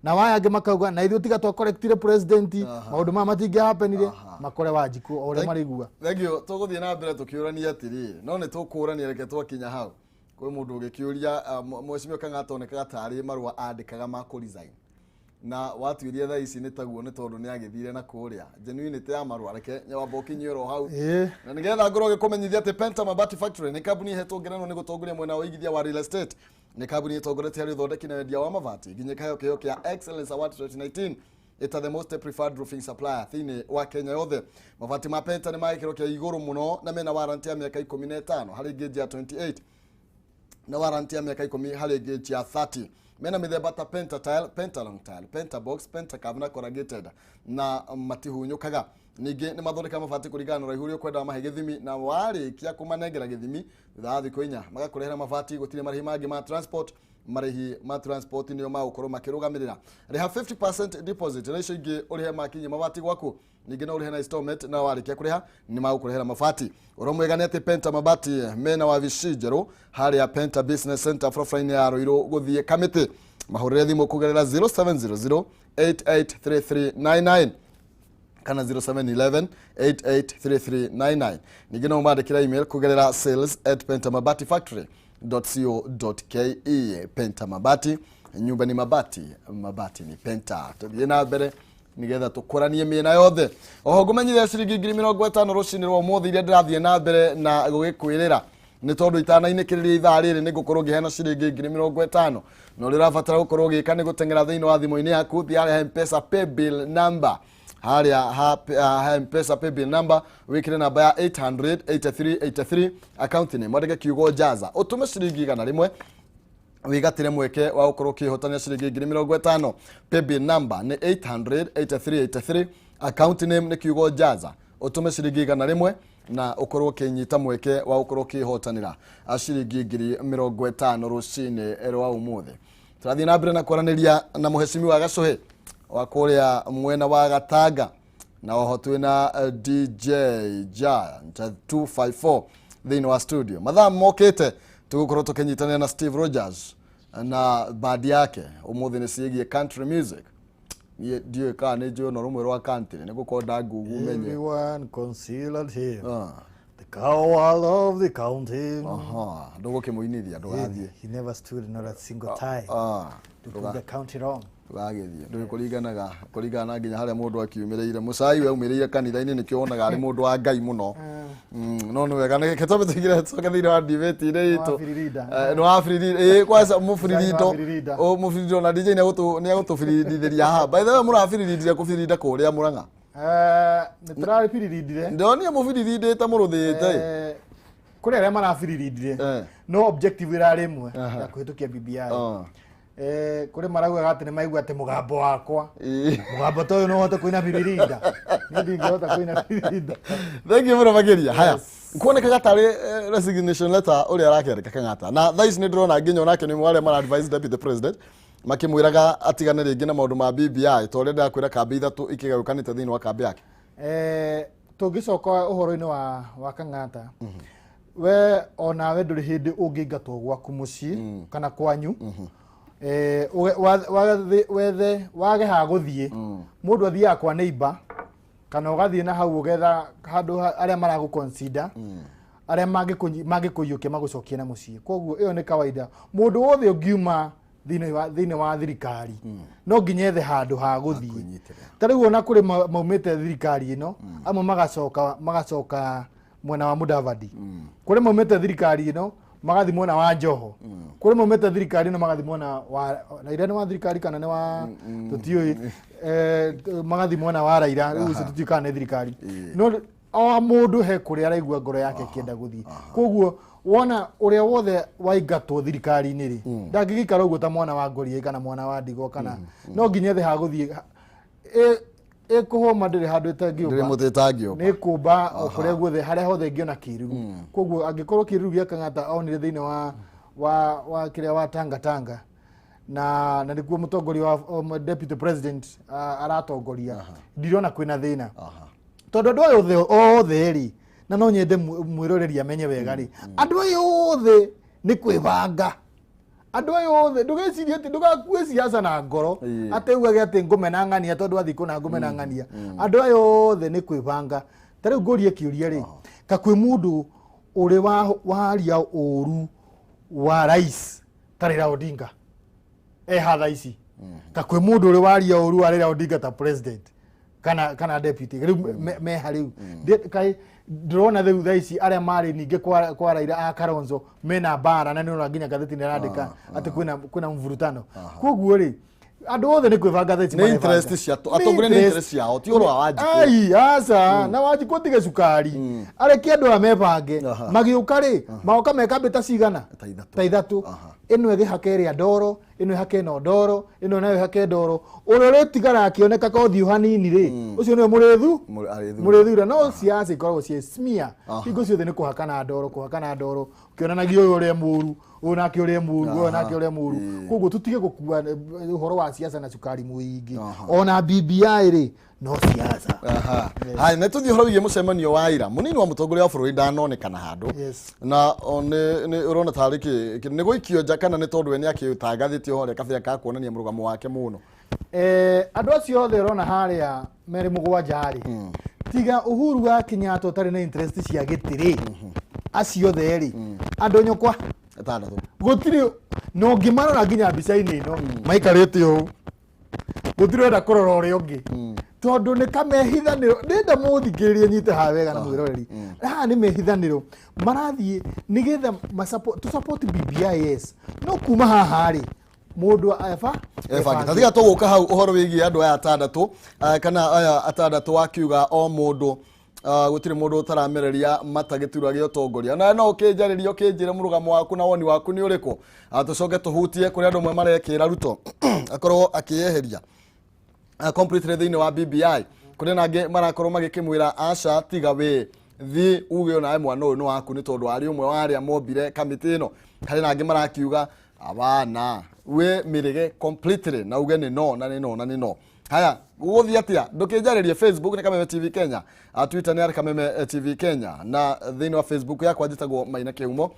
na waya ange makauga na ithuĩ tiga twakorektire president maundu ma matingi hapenire makore Wanjiku o ria marigua thegio tuguthie na mbere tukiurania atiri no ni tukurania reke twakinya hau kwi mundu ugikiuria mweshimio Kang'ata onekaga tari marua andikaga ma ku resign na watuirie tha ici ni taguo ni tondu ni agithire na kuria genuinity ya marua reke nyawamba ukinyiro hau na nigetha ngoro gikumenyithia ati Penta Mabati Factory ni kambuni ihetwo ngerenwa ni gutongoria mwena wa igithia wa real estate ni kambuni itongoretie hari uthondeki na wendia wa mabati ginyeka kio kia Excellence Award 2019 ita the most preferred roofing supplier thini wa Kenya yothe mabati ma Penta ni maikiro kia iguru muno na mena warranty ya miaka 15 hari gauge ya 28 na warranty ya miaka 10 hari gauge ya 30 mena mithemba ta Penta tile, Penta long tile, Penta box, Penta cabana corrugated na matihunyukaga ningi ni mathondeka mabati kuringana na uraihu uri ukwenda mahe githimi na warikia kumanengera githimi thutha thiku inya magakurehera mabati gutire marihi mangi ma transport marihi ma transport niyo magukorwo makirugamirira riha 50% deposit na icio ingi urihe makinye mabati gwaku ningi no urihe na installment na warikia kuriha ni magukurehera mabati uromwegania ati Penta Mabati mena wa Vicijero hari ya Penta Business Center frofline ya Roiro guthie Kamiti mahurire thimu kugerera 0700 883399 kana 0711883399 ningi no mandikira email kugerera sales@pentamabatifactory.co.ke Penta Mabati nyumba ni mabati ni Penta tuthie na mbere nigetha tukuranie miena yothe oho gumenyithia ciringi 50 rucini rwa muthi iria ndirathie na mbere na gugikwirira ni tondu itanainĩkĩrĩria ithaa rĩrĩ nĩ ngũkorwo ngĩheana ciringi 50 no rĩrabatara gũkorwo gĩka nĩ gũteng'era thĩinĩ wa thimũ-inĩ yaku thĩ harĩa M-Pesa paybill number harĩa M-Pesa paybill number wĩkĩre namba ya 800-8383 account name mwandĩke kiugo Jaza ũtũme ciringi 100 wigatire mweke wa ukorwo kihotania ciringi 50 paybill number ni 800-8383 account name ni kiugo Jaza utume ciringi 100 na ukorwo kinyita mweke wa ukorwo kihotanira ciringi 50 rucini rwa umuthi turathie na mbere na kwaraniria na muheshimiwa wa Gacuhi wa kuria mwena wa Gatanga na oho twina DJ Giant 254 thini wa studio mathaa mokite tugukorwo tukinyitania na Steve Rogers na band yake umuthi ni ciigie country music ndio ka ni jo no rumwe rwa country ni gukonda ngugu menye everyone concealed here the cowl of the county ndogo kimuinithia ndogathie he never stood not a single time to put the county wrong wagithie ndio kuringana nginya haria mundu akiumireire mucai we umireire kanitha-ini nikio onaga ari mundu wa Ngai muno no ni wega ni ketobe tigire tsoka thire wa debate ile ito no afiridi kwanza mufirito o mufirito na DJ ni agutufiridiria ha by the way murafiridiria kufirida kuria Murang'a ni turafiridire ndio ni mufiridi ta muruthite kuri aria marafiridire no objective irari imwe ya kuhitukia BBI kuri marauga ati ni maigua ati mugambo wakwa mugambo toyo no hote kuina biririnda ni ndingihota kuina biririnda thank you mageria haya kuonekaga tari resignation letter uri arakereka Kang'ata na thais ni ndrona nginya onake ni mwale mara advise deputy president makimwiraga atigane ringi na maundu ma BBI to renda kwira kambi ithatu ikigarukanite thini wa kambi yake tungicoka uhoro-ini wa Kang'ata we ona we nduri hindi ungingatwo gwaku mucii kana kwanyu wage ha guthie mundu athia kwa neighbor kana ugathie na hau ugetha handu aria maragu consider aria mangikuiyukia magucokie na mucii koguo iyo ni kawaida mundu wothe ungiuma thini wa thirikari no nginya ethe handu ha guthii tariu ona kuri maumite thirikari ino amwe magacoka mwena wa Mudavadi kuri maumite thirikari ino magathi mwena wa Joho kuri maumite thirikari ino magathi mwena wa Raila ni wa thirikari kana ni wa tutioi magathi mwena wa Raila riu tutioi kana ni thirikari no o mundu he kuri araigua ngoro yake kienda guthii koguo wona uria wothe waigatwo thirikari-inĩ ri ndangĩgĩikara ũguo ta mwana wa Ngoriai kana mwana wa Ndigo kana no nginya the ha gũthiĩ ĩkũhũma ndĩrĩ handũ ĩtangĩũka nĩ kũmba kũrĩa guothe harĩa hothe ĩngĩona kĩruru koguo angĩkorwo kĩruru gĩa Kang'ata onire thĩinĩ wa kĩrĩa wa Tanga na nĩkuo mũtongoria wa deputy president aratongoria ndirona kwĩna thĩna tondũ andũ othe ri na no nyende mwiroreri amenye wega ri andu ayo othe ni kwibanga andu ayo othe ndugecirie ati ndugakue siasa na ngoro ateuga ati ngumena ng'ania tondu athi kuna ngumena ng'ania andu ayo othe ni kwibanga tari ngorie kiuria ri ka kwi mundu uri waria uru wa rais Raila Odinga hatha ici ka kwi mundu uri waria uru wa Raila Odinga ta president kana deputy me hariu kai drona the udaici aria mari ninge kwa Raila a Kalonzo mena bara na nino nginya gatheti ni randika ati kwina mvurutano koguo ri andu othe ni kwibanga gatheti ni interest cia atongore ni interest ciao ti oro awajiko ai asa na wajiko tige sukari areki andu amebange magiuka ri maoka meka beta cigana ta ithatu ino ege hakeri ndoro ino hake no ndoro ino nayo hake ndoro uria retigara akioneka ko thiu hanini ri ucio ni murethu no siasa ikoragwo cie smear hingo ciothe ni kuhakana ndoro ukionanagia uyu uria muru unake uria muru unake uria muru koguo tutige gukua uhoro wa siasa na sukari muingi ona BBI ri no siasa hai na tuthi horo wigie mucemanio wa ira munini wa mutongoria wa bururi ndanonekana handu na ni urona tariki ni guikio nja kana ni tondu we ni akiutangathite hore kabia ka kuonania murugamo wake muno andu acio othe urona haria meri mugwanja hari tiga Uhuru wa Kenyatta tari na interest cia gitiri acio othe ri andu nyokwa atandatu gutiri no ngimarora nginya mbica-inĩ ino maikarite ũũ gutiri enda kurora uria ungi tondu ni kamehithaniro ndenda muthikiririe nyite ha wega na mwiroreri ni mehithaniro marathie nigetha to support BBI no kuma haha ri mundu tatiga tuguka hau uhoro wigie andu aya atandatu kana aya atandatu akiuga o mundu gutire mundu utaramereria matagiturwa gyo tongoria na no ukinjariria ukinjire murugamo waku na woni waku ni uriku atucoke tuhutie kuri andu mwe marekira Ruto akorwo akiyeheria completely thini wa BBI kuri nange marakorwo magikimwira aca tiga we thi uge ona mwana uyu no waku ni tondu ari umwe wa aria mombire kamiti ino hari nange marakiuga abana we mirige completely na uge ni no haya uthi atia ndukinjaririe Facebook ni Kameme TV Kenya Twitter ni ari Kameme TV Kenya na thini wa Facebook yakwa njitagwo Maina Kiumo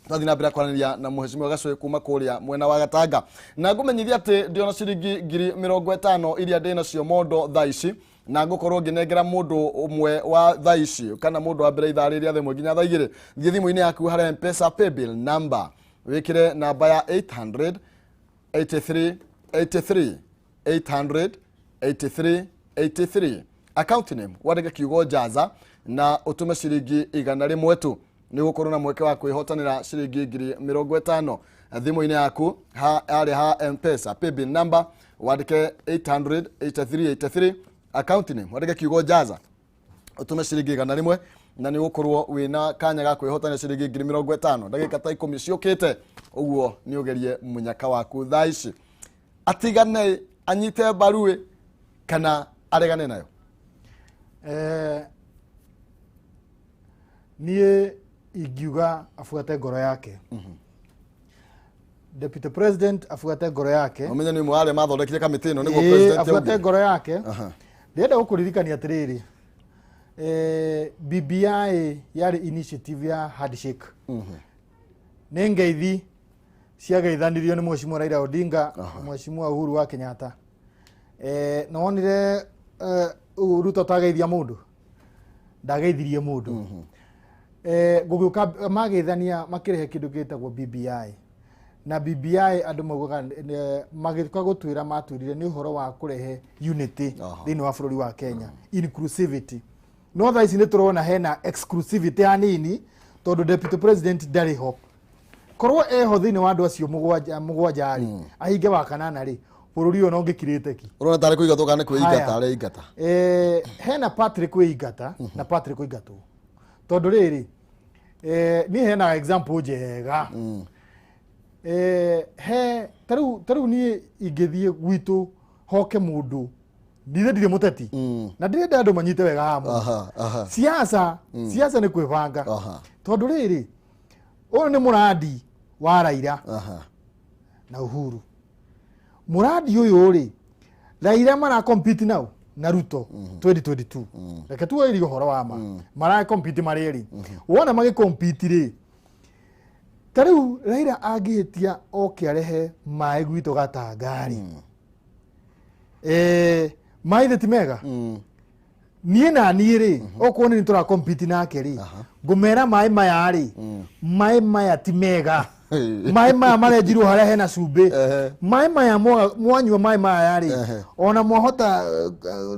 twathi na mbere kwaranĩria na muheshimiwa Gacũĩ kuma kuria mwena wa Gatanga na ngumenyithia ati ndiona ciringi 50,000 iria ndina cio mondo thaici na ngukorwo nginengera mundu umwe wa thaici kana mundu wa mbere ithaa rĩrĩa thimwe nginya thaa igĩrĩ thiĩ thimũ-inĩ yaku harĩa M-Pesa paybill number wikire namba ya 800 83 83 800 83 83 account name wandike kiugo Jaza na utume ciringi 100 tu ni gukorwo na mweke wa kwihotanira ciringi 50,000 thimu-inĩ yaku ari ha M-Pesa paybill number wandike 800 83 83 account name wandike kiugo Jaza utume ciringi 100 na ni gukorwo wina kanya ga kwihotanira ciringi 50,000 ndagika ta 10 ciukite uguo ni ugerie munyaka waku thaici atigane anyite barue kana aregane nayo nie igiuga afuate ngoro yake deputy president afuate ngoro yake umenya ni mwale mathondekire kamiti ino niguo president afuate ngoro yake ndenda gukuririkania atiriri BBI yari initiative ya handshake nengeithi ciageithanirio ni mheshimiwa Raila Odinga mheshimiwa Uhuru wa Kenyatta nonire Ruto tageithia mundu ndageithirie mundu gugiuka mageithania makirehe kindu gitagwo BBI na BBI andu maugaga magĩka gũtwĩra matwĩrire nĩ ũhoro wa kũrehe unity thĩinĩ wa bũrũri wa Kenya, inclusivity. No thaa ici nĩ tũrona hena exclusivity hanini tondũ deputy president ndarĩ ho. Korwo eho thĩinĩ wa andũ acio mũgwanja rĩ, ahinge wa kanana rĩ, bũrũri ũyũ no ngĩkirĩte ki. Ũrona tarĩ kũingatwo kana kwĩingata arĩa ingata. Hena Patrick kwĩingata na Patrick kũingatwo. Tondũ rĩrĩ niĩ hena example njega. Tarĩu niĩ ingĩthiĩ gwitũ hoke mũndũ ndirĩ mũteti na ndirĩ andũ manyite wega hamwe. Siasa nĩ kwĩbanga. Tondũ rĩrĩ ũyũ nĩ mũradi wa Raila na Uhuru. Mũradi ũyũ rĩ, Raila mara compete nao na Ruto 2022. Reke tuoire ũhoro wa mara compete marĩ. Wona magĩ compete rĩ, tarĩu Raila angĩhĩtia oke arehe maĩ gwitũ Gatangari. Maĩ ti mega. Niĩ na niĩ rĩ, okorwo nĩ tũra compete nake rĩ, ngũmera maĩ maya rĩ, maĩ maya ti mega. Maĩ maya marenjirwo harĩa hena cumbĩ. Maĩ maya mwanyua maĩ maya rĩ, ona mwahota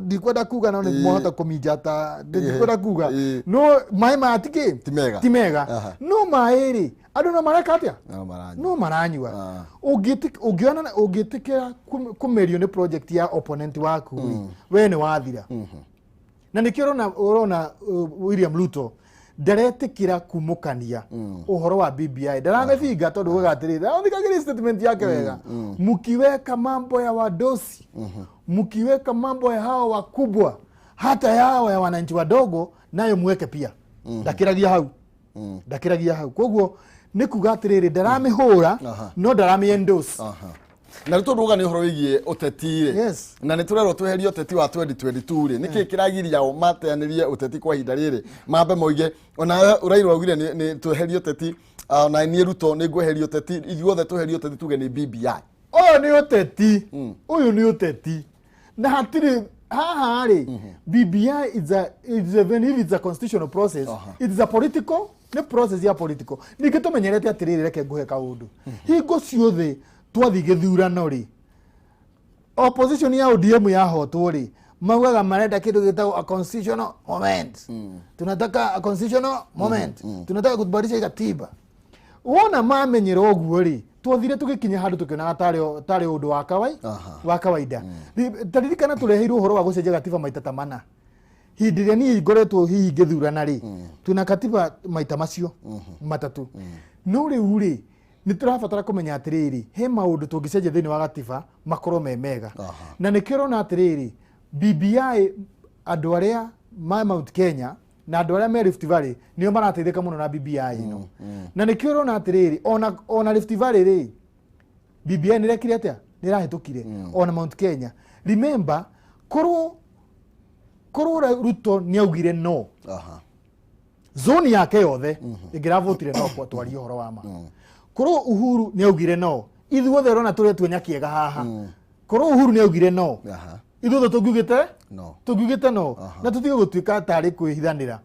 ndikwenda kuga no nĩ mwahota kũminjata, ndikwenda kuga no maĩ maya ti mega. No maĩ rĩ, andũ no mareka atĩa? No maranyua. Ũngĩtĩkĩra kũmerio nĩ project ya opponent waku we nĩ wathira. Na nĩkĩo ũrona William Ruto ndaretikira kumukania uhoro wa BBI. Ndaramĩthinga tondũ gũgatirĩte. Thikagĩrĩria statement yake wega. Mkiweka mambo ya wadosi, mkiweka mambo ya hao wakubwa, hata yao ya wananchi wadogo nayo mweke pia. Ndakiragia hau. Koguo nĩ kuga atĩrĩrĩ ndaramĩhũra no ndaramĩendorse. Na rĩtũ nduga nĩ ũhoro wĩgiĩ ũteti rĩ. Na nĩ tũrerwo tweherie ũteti wa 2022 rĩ. Nĩkĩ kĩragiria o mateanĩrie ũteti kwa ihinda rĩrĩ mambe moige ona Raila augire nĩ tweherie ũteti na niĩ Ruto nĩ ngweheria ũteti, ithuothe tweherie ũteti tuge nĩ BBI. Ũyũ nĩ ũteti. Na hatirĩ haha rĩ, BBI is a constitutional process. It is a political process ya political. Ningĩ tũmenyerete atĩrĩrĩ reke ngũhe kaũndũ. Hingo ciothe twathi gĩthurano rĩ, opposition ya ODM yahotwo rĩ, maugaga marenda kĩndũ gĩtagwo a constitutional moment. Tunataka a constitutional moment. Tunataka kubadilisha katiba. Wona mamenyera ũguo rĩ, twathire tũgĩkinya handũ tũkĩonaga tarĩ ũndũ wa kawaida. Taririkana tũreheirwo ũhoro wa gũcenjia katiba maita ta mana. Hĩndĩ ĩrĩa niĩ ngoretwo hihi ngĩthurana rĩ, twĩna katiba maita macio matatũ. No rĩu rĩ, nĩ tũrabatara kũmenya atĩrĩrĩ, he maũndũ tũngĩcenjia thĩinĩ wa katiba makorwo me mega. Na nĩkĩo ũrona atĩrĩrĩ, BBI andũ arĩa ma Mount Kenya na andũ arĩa me Rift Valley nĩo marateithĩka mũno na BBI ĩno. Na nĩkĩo ũrona atĩrĩrĩ, ona Rift Valley rĩ, BBI nĩ rekire atĩa? Nĩ rahĩtũkire. Ona Mount Kenya. Remember, korwo Ruto nĩ augire no. Zone yake yothe ĩngĩravotire no kwa twarie ũhoro wa ma. Korwo Uhuru nĩ augire no, ithuothe ũrona tũrĩa tuonya kĩega haha. Korwo Uhuru nĩ augire no, ithuothe tũngiugĩte no, na tũtige gũtuĩka tarĩ kwĩhithanĩra.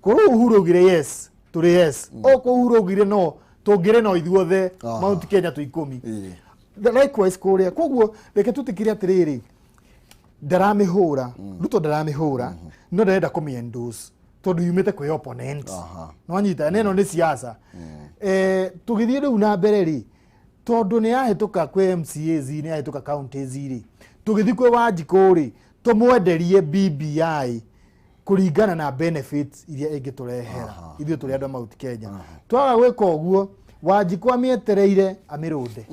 Korwo Uhuru augire yes, tũrĩ yes. Okorwo Uhuru augire no, tũngĩrĩ no ithuothe Mount Kenya tũ 10. Likewise kũrĩa. Koguo reke tũtikire atĩrĩrĩ, ndaramĩhũra, Ruto ndaramĩhũra, no ndarenda kũmĩendorse tondũ yumĩte kwĩ opponent. No anyita neno nĩ siasa. Tũgĩthiĩ rĩu na mbere rĩ, tondũ nĩ yahĩtũka kwĩ MCAs, nĩ yahĩtũka counties rĩ, tũgĩthiĩ kwĩ Wanjikũ rĩ, tũmwenderie BBI kũringana na benefits iria ĩngĩtũrehera ithuĩ tũrĩ andũ a Mount Kenya. Twaga gwĩka ũguo, Wanjikũ amĩetereire amĩrũnde.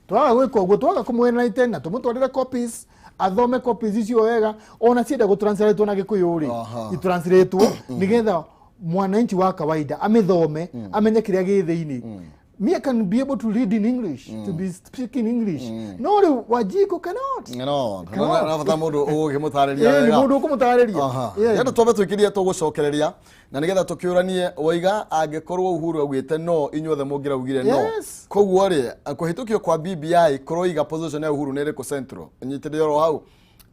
Twaga gwĩka ũguo, twaga kũmwena na tũmũtwarĩre copies, athome copies icio wega, ona cienda gũtranslate na Gĩkũyũ rĩ, itranslate nĩgetha mwananchi wa kawaida amithome, amenye kĩrĩa gĩ thĩinĩ. Me can be able to read in English, to be speaking English. No, Wanjikũ cannot. No, na mũndũ ũgĩmũtarĩria wega. Mũndũ ũkũmũtarĩria. Yenda twambe twĩkĩrie tũgũcokereria na nĩgetha tũkĩũranie waiga angĩkorwo Uhuru augĩte no, inyuothe mũngĩraugire no. Koguo rĩ, kũhĩtũkio kwa BBI korwo iga position ya Uhuru nĩ ĩrĩkũ central. Nyitĩrĩre oro hau.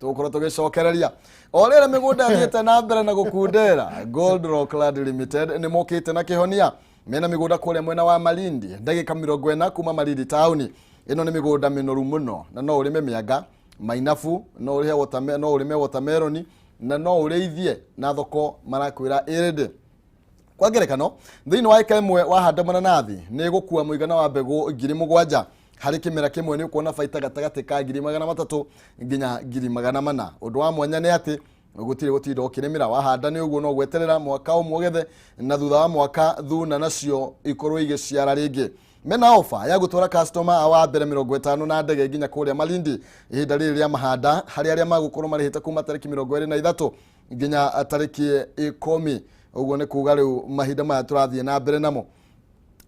Tũgũkorwo tũgĩcokereria. O rĩrĩa mĩgũnda thiĩte na mbere na gũkundera, Gold Rock Land Limited nĩ mokĩte na kĩhonia mena migunda kule mwena wa Malindi ndagika 40 kuma Malindi tauni. Ino ni migunda minoru muno na no urime miaga mainafu no urihe watermelon no urime watermelon na no ureithie na thoko marakwira irede kwa ngerekano thiini wa eka imwe wahanda mananathi ni gukua muigana wa mbegu 7,000 hari kimera kimwe ni kuona faita gatagati ka 300 nginya 400. Undu wa mwanya ni ati gutire gutindo kirimira wahanda ni uguo no gweterera mwaka umwe na thutha wa mwaka thuna nacio ikorwo igiciara ringi. Mena offer ya gutwara customer awa mbere 50 na ndege nginya kuria Malindi ihinda riri ria mahanda hari aria magukorwo marihite kuma tariki 23 nginya tariki 10. Uguo ni kuga riu mahinda maya turathie na mbere namo.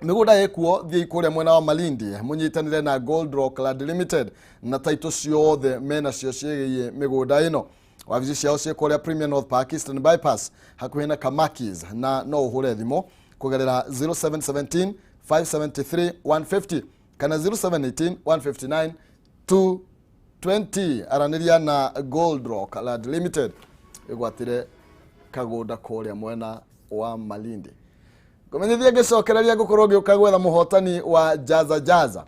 Migunda yekuo thie kuria mwena wa Malindi munyitanire na Gold Rock Land Limited na title ciothe mena cio ciegiye migunda ino. Wabici ciao cie kuria Premier North Park Eastern Bypass hakuhi na Kamakis na no uhure thimo kugerera 0717 573 150 kana 0718 159 220. Araniria na Gold Rock Land Limited igwatire kagunda kuria mwena wa Malindi. Komenyithia gicokereria gukorwo giukagwetha muhotani wa Jaza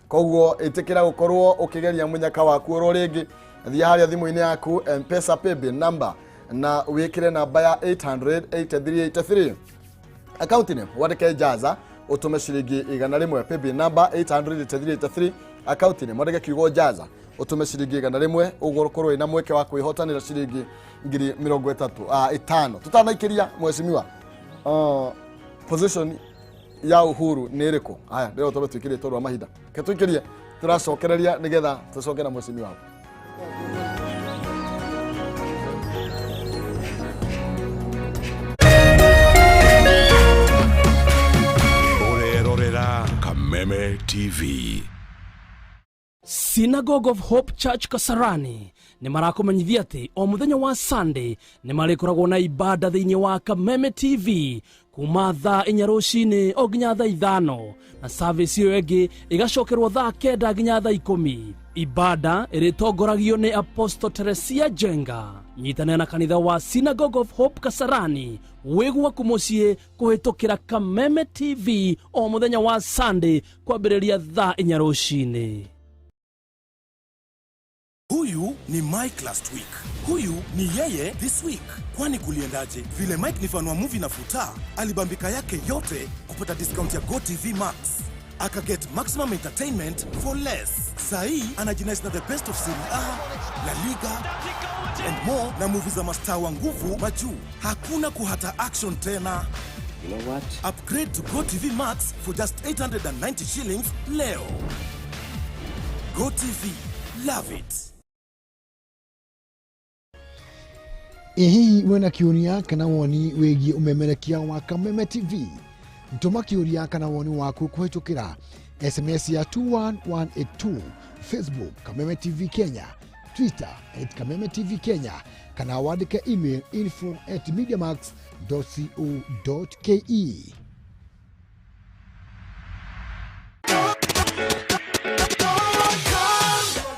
koguo itikira gukorwo ukigeria munyaka waku ro ringi thia haria thimu-ini yaku M-Pesa paybill number na wikire namba ya 800-8383 account name wandike Jaza utume ciringi 100 paybill number 800-8383 account name wandike kiugo Jaza utume ciringi 100 ugukorwo ina mweke wa kwihotanira ciringi 30,500 tutanaikiria mweshimiwa position ya Uhuru ni iriku. Haya leo tobe tukirie toro mahinda ketukirie turacokereria nigetha tucokera mweshimiwa wao. Orerorera Kameme TV. Synagogue of Hope Church Kasarani ni marakumenyithia ati o muthenya wa Sunday ni marikoragwo na ibada thiini wa Kameme TV kuma thaa 4 rucini o nginya thaa 5 na service iyo ĩngĩ igacokerwo thaa 9 nginya thaa 10. Ibada iritongoragio ni Apostle Teresia Jenga. Nyitanĩra na kanitha wa Synagogue of Hope Kasarani wigwa kumucie kuhitukira Kameme TV o muthenya wa Sunday kwambĩrĩria thaa 4 rucini. Huyu ni Mike last week. Huyu ni yeye this week. Kwani kuliendaje? Vile Mike ni fan wa movie na futa, alibambika yake yote kupata discount ya GoTV Max. Aka get maximum entertainment for less. Sahi anajinais na the best of Serie A, La Liga and more na movies za mastaa wa nguvu majuu. Hakuna kuhata action tena. You know what? Upgrade to GoTV Max for just 890 shillings leo. GoTV, love it. Hihi wena kiuria kana woni wigi umemerekia wa Kameme TV? Ntuma kiuria kana woni waku kuhitukira SMS ya 21182, Facebook Kameme TV Kenya, Twitter @Kameme TV Kenya, kana wandike email info@mediamax.co.ke.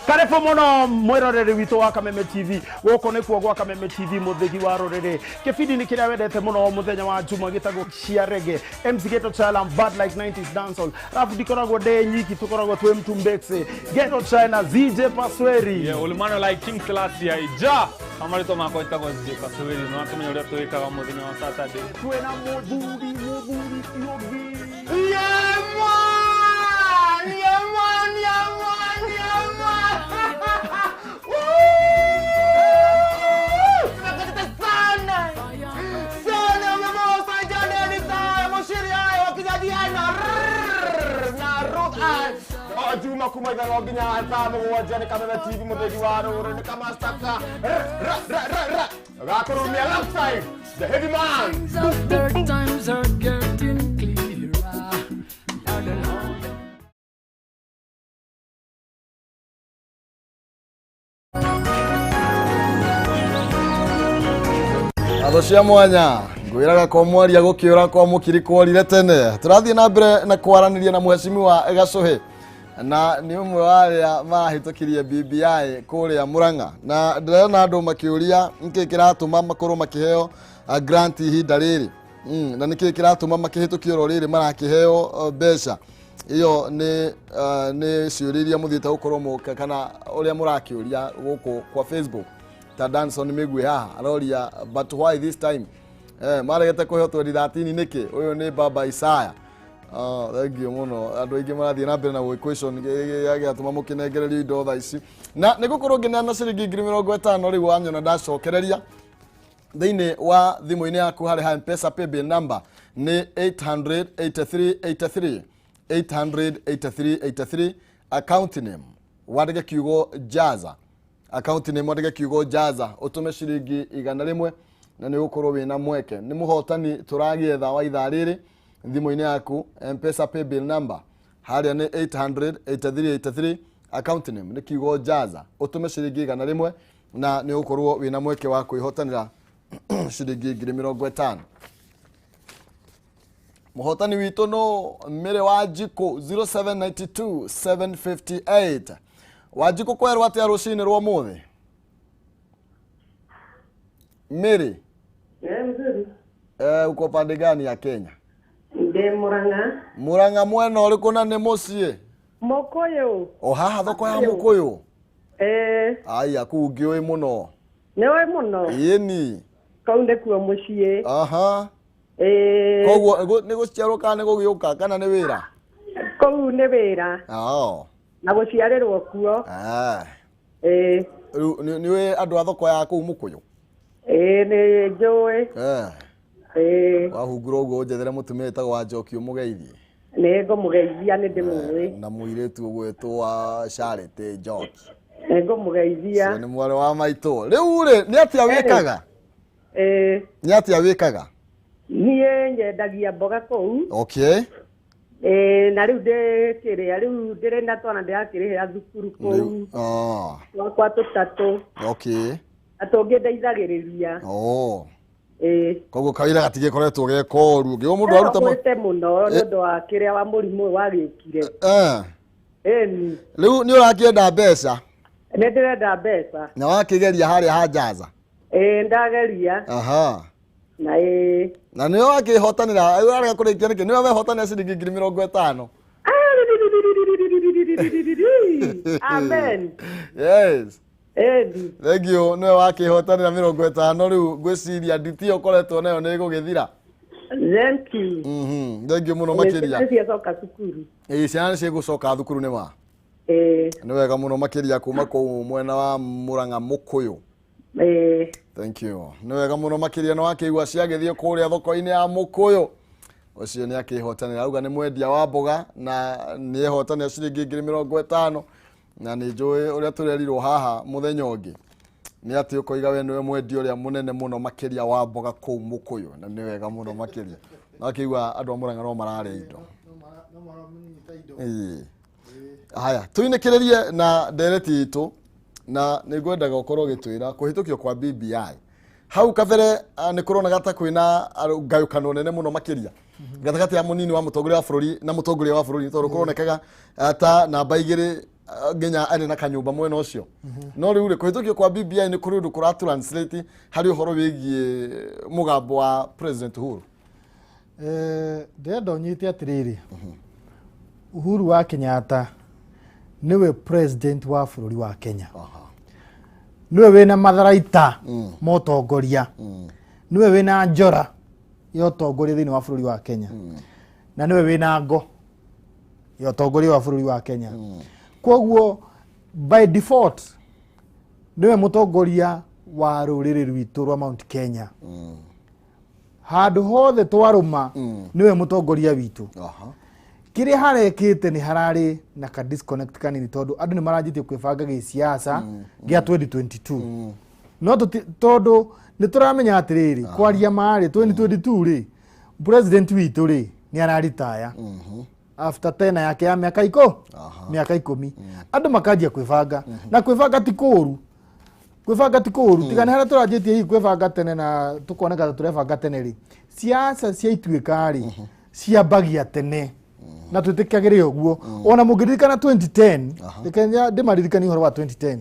Karibu muno mwiroreri witu wa Kameme TV. Goko ni kuo gwa Kameme TV muthigi wa rorere. Kibindi ni kiria wendete muno muthenya wa Juma gitagwo cia reggae. MC Ghetto China Bad Like 90s Dancehall. Rafu dikoragwo de nyiki tukoragwo twe mtumbexe. Ghetto China ZJ Pasweri. Yeah, ulimano like King Classy ija. Amarito mako itagwo ZJ Pasweri. No atumenya uria tuikaga muthenya wa Saturday. Twe na mudhuri yogi. Yeah man! Yeah man! Yeah man! Yeah man! Woo! Look at the sun! Sun of the most I done anytime! Moshiri ayo kijadiana! Na Juma kumaga loginya alfamu wajani Kameme TV muthegi wa rorere kama staka. Gakurumia left side. The heavy man. Times are getting clearer. Adocia mwanya ngwiraga ko mwaria gukiura ko mukiri kworire tene turathie na mbere na kwaraniria na mheshimiwa Gacuhi na ni umwe waria mahitukirie BBI kuria Murang'a na ndirena andu makiuria nki kiratuma makuru makiheo grant ihinda riri na niki kiratuma makihitukia roriri marakiheo mbeca iyo ni ciuriria muthite gukorwo muka kana uria murakiuria guku kwa Facebook ta Danson Migwi haha aroria but why this time maregete kuheo 2013 niki uyu ni Baba Isaya thank you muno andu aingi marathie na mbere na equation yagiatuma mukinegererio indo tha ici na nigukorwo ngineana ciringi 50 riu wanyona ndacokereria thiini wa thimu-ini yaku hari ha M-Pesa paybill number ni 883 883 account name wandike kiugo Jaza account name wandike kiugo Jaza utume ciringi 100 na ni gukorwo wina mweke ni muhotani turagietha wa ithaa riri thimu-ini yaku M-Pesa paybill number haria ni 883 account name ni kiugo Jaza utume ciringi 100 na ni gukorwo wina mweke wa kuihotanira ciringi 50. Muhotani witu no Mere Wanjiku 0792 758 Wanjiku kwerwa atia rucini rwa muthi Mere Mzuri. Uko pande gani ya Kenya? Nde Murang'a. Murang'a mwena uriku na ni mucie? Mukuyu. Haha thoko ya Mukuyu? Aya kuu ngiui muno. Niwe muno? Yeni. Kau ndikuo mucie. Aha. Koguo ni guciarwo kana ni gugiuka kana ni wira? Kau ni wira. Na guciarirwo kuo. Ni we andu a thoko ya kuu Mukuyu? Ni njui. Wahungura uguo njethere mutumia etagwo Wanjoki umugeithie. Ni ngumugeithia ni ndimui. Na muiritu ugwetwo Charity Njoki. Ni ngumugeithia. Ni mwari wa maitu. Riu ri ni atia wikaga? Ni atia wikaga? Nie nyendagia mboga kou. Okay. Na riu ndikiria riu ndirenda twana ndirakirihia thukuru kou. Kwa tutatu. Okay. Atonge ndeithagiriria. Koguo kawira gatige koretwo gekoru ngiu mundu aruta muno ndu wa kiria wa murimu wagikire. Riu ni urakienda mbeca? Ni ndirenda mbeca. Na wakigeria haria ha Jaza? Ndageria. Na niyo wakihotanira urarega kurikia niki niyo wehotanira ciringi 50. Amen. Yes. Thank you. Niwe wakihotanira 50 riu gwiciria nditi ukoretwo nayo ni gugithira. Thank you. Thank you muno makiria. Ciana coka thukuru. Ciana cigucoka thukuru ni ma. Ni wega muno makiria kuma ku mwena wa Murang'a Mukuyu. Thank you. Ni wega muno makiria no akigwa ciagithie kuria thoko-ini ya Mukuyu. Ucio ni akihotanira auga ni mwendia wa mboga na ni ehotanira ciringi 50 na ni njui uria turerirwo haha muthenya ungi ni ati ukoiga we niwe mwendia uria munene muno makiria wa mboga kuu Mukuyu na ni wega muno makiria no akigwa andu a Murang'a no mararia indo haya tuinekererie na ndereti itu na nigwendaga ukorwo gitwira kuhitukio kwa BBI hau kabere ni kurona gata kwina ngayukano nene muno makiria gatagati ya munini wa mutongoria wa bururi na mutongoria wa bururi tondu kuronekaga ta namba igiri nginya ari na kanyumba mwena ucio no riu ri kuhitukio kwa BBI ni kuri undu kura translate hari uhoro wigie mugambo wa President Uhuru ndenda unyite atiriri Uhuru wa Kenyatta niwe president wa bururi wa Kenya. Niwe wina matharaita motongoria. Niwe wina njora yo tongoria thini wa bururi wa Kenya. Na niwe wina ngo yo tongoria wa bururi wa Kenya. Koguo by default niwe mutongoria wa ruriri rwitu rwa Mount Kenya. Handu hothe twaruma niwe mutongoria witu. Kiria harekite ni harari na ka disconnect kanini tondu andu ni maranjitie kwibanga giciasa gia 2022 no tondu ni turamenya atiriri kwaria mari 2022 ri president witu ri ni araritaya after 10 yake ya miaka 10 andu makajia kwibanga na kwibanga ti kuru tigane haria turanjitie hii kwibanga tene na tukoneka turebanga tene ri siasa cia ituika ri ciambagia tene na tutikagire uguo ona mugiririkana 2010 ndikenya ndimaririkani horo wa 2010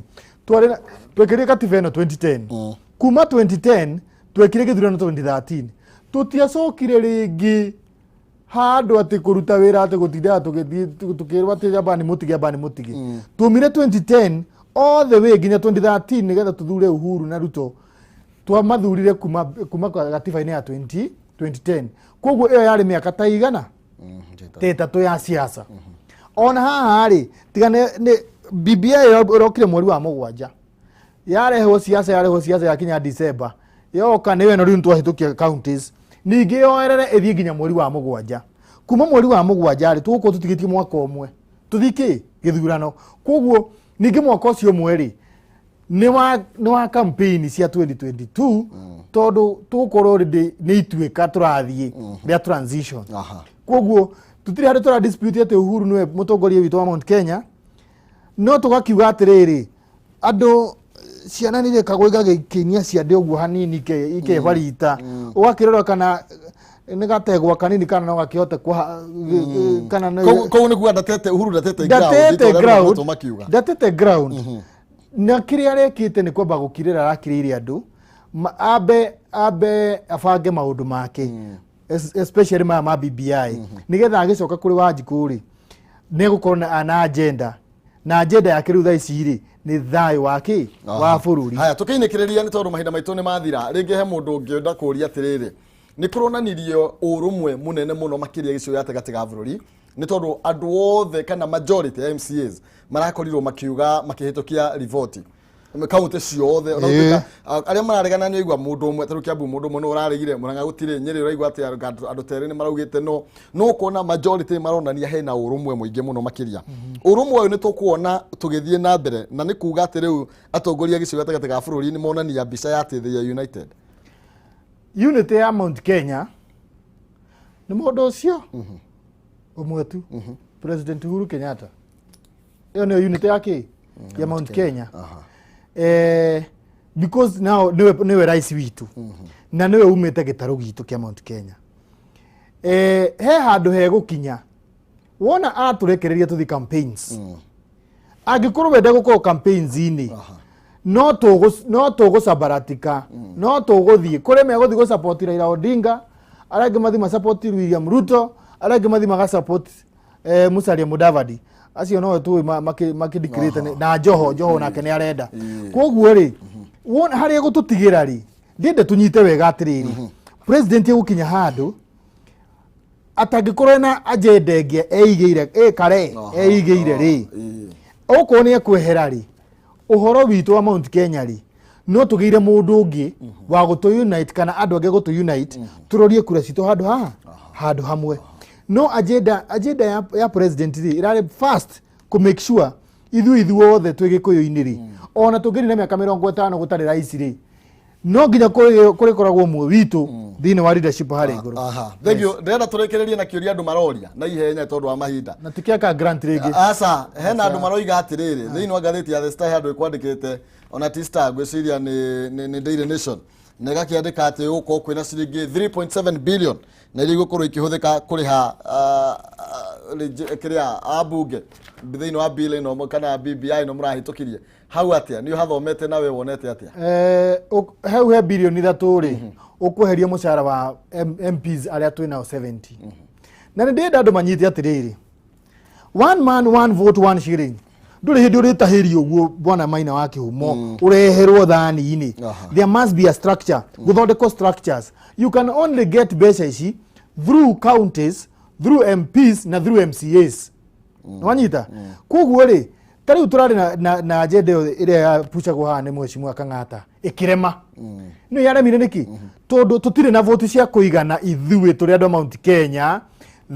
twekire katiba ino 2010 kuma 2010 twekire githurano 2013 tutiacokire ringi handu ati kuruta wira ati gutinda tukirwa ati jabani mutige tumire 2010 all the way nginya 2013 nigetha tuthure Uhuru na Ruto twamathurire kuma gatiba-ini ya 2010 koguo iyo yari miaka ta igana tetatu ya siasa ona haha ri tigane BBI irokire mweri wa mugwanja yareho siasa yakinya December yoka niwe no riu twahitukia counties ningi yoerere ithie nginya mweri wa mugwanja kuma mweri wa mugwanja ri tuko tutigitie mwaka umwe tuthiki githurano koguo ningi mwaka ucio mweri ni wa campaign cia 2022 tondu tukorwo ni ituika turathie ya transition koguo tutiri hadi tura dispute ate Uhuru niwe mutongoria witu wa Mount Kenya no tugakiuga atiriri andu ciana nire kagwiga gikinia ciande uguo hanini ike barita ugakirora kana ni gategwa kanini kana no gakihota kana ko ni kuga ndatete Uhuru ndatete ground na kiri arekite ni kwamba gukirira arakirire andu abe afange maundu make especially ma BBI nigetha agicoka kuri Wanjikuri ni gukorwo na agenda ya kiru thaiciri ni thai waki wa bururi. Haya tukiinikiriria ni tondu mahinda maitu ni mathira ringi he mundu ungienda kuria atiriri ni kuronanirio urumwe munene muno makiria gicio yate gatiga bururi ni tondu andu othe kana majority ya MCAs marakorirwo makiuga makihitukia rivoti kaunti ciothe ona aria mararegana ni igwa mundu umwe taru Kiambu mundu umwe no uraregire Murang'a gutire Nyeri uraigwa ati andu tere ni maraugite no kuona majority maronania hena urumwe muingi muno makiria urumwe uyu ni tukuona tugithie na mbere na ni kuga ati riu atongoria gicio gatagati ga bururi ni monania mbica ya ati the United unity ya Mount Kenya ni mundu ucio umwe tu President Uhuru Kenyatta iyo ni unity yake ya Mount Kenya because now niwe rais witu na niwe umete gitaru gitu kia Mount Kenya he handu he gukinya wona aturekereria tuthi campaigns agikorwo wende gukorwo campaigns ini no to sabaratika no to guthie kure me guthie go support Raila Odinga arage mathi ma support William Ruto arage mathi ma support Musalia Mudavadi acio no tu makidicrate na Joho nake ni arenda koguo ri wona hari gututigira ri ndinde tunyite wega atiriri president gukinya handu atagikorwo na agenda ingi eigire ri oko ni ekwehera ri uhoro witu wa Mount Kenya ri no tugeire mundu ungi wa gutu unite kana andu angi gutu unite turorie kura citu handu hamwe no agenda ya president ri irare first to make sure ithu othe twigikuyu-ini ri ona tungiri na miaka 50 gutari rais ri no nginya kuri koragwo mwe witu thini wa leadership hari iguru. Thank you. Ndenda turekererie na kiuria andu maroria na ihenya tondu wa mahinda na tikiaka grant ringi asa hena andu maroiga atiriri thini wa gatheti ya The Star handu ikwandikite ona T-Star gwiciria ni Daily Nation nega kiandika ati uko kwina ciringi 3.7 billion na igukorwo ikihuthika kuriha kiria abunge thini wa bill ino kana BBI no murahitukirie hau atia ni hathomete nawe wonete atia hau he billion ithatu ri ukuheria mushara wa MPs aria twina 70 na ndenda andu manyite atiriri one man one vote one shilling nduri hindi uritahiri uguo bwana Maina wa Kihumo ureherwo thani-ini there must be a structure guthondeko structures you can only get beca ici through counties through MPs na through MCAs wanyita koguo ri tari turari na agenda iria ya pucha kwa ni mheshimiwa Kang'ata ikirema no yaremire niki tondu tutire na vote cia kuigana ithuwe turi andu Mount Kenya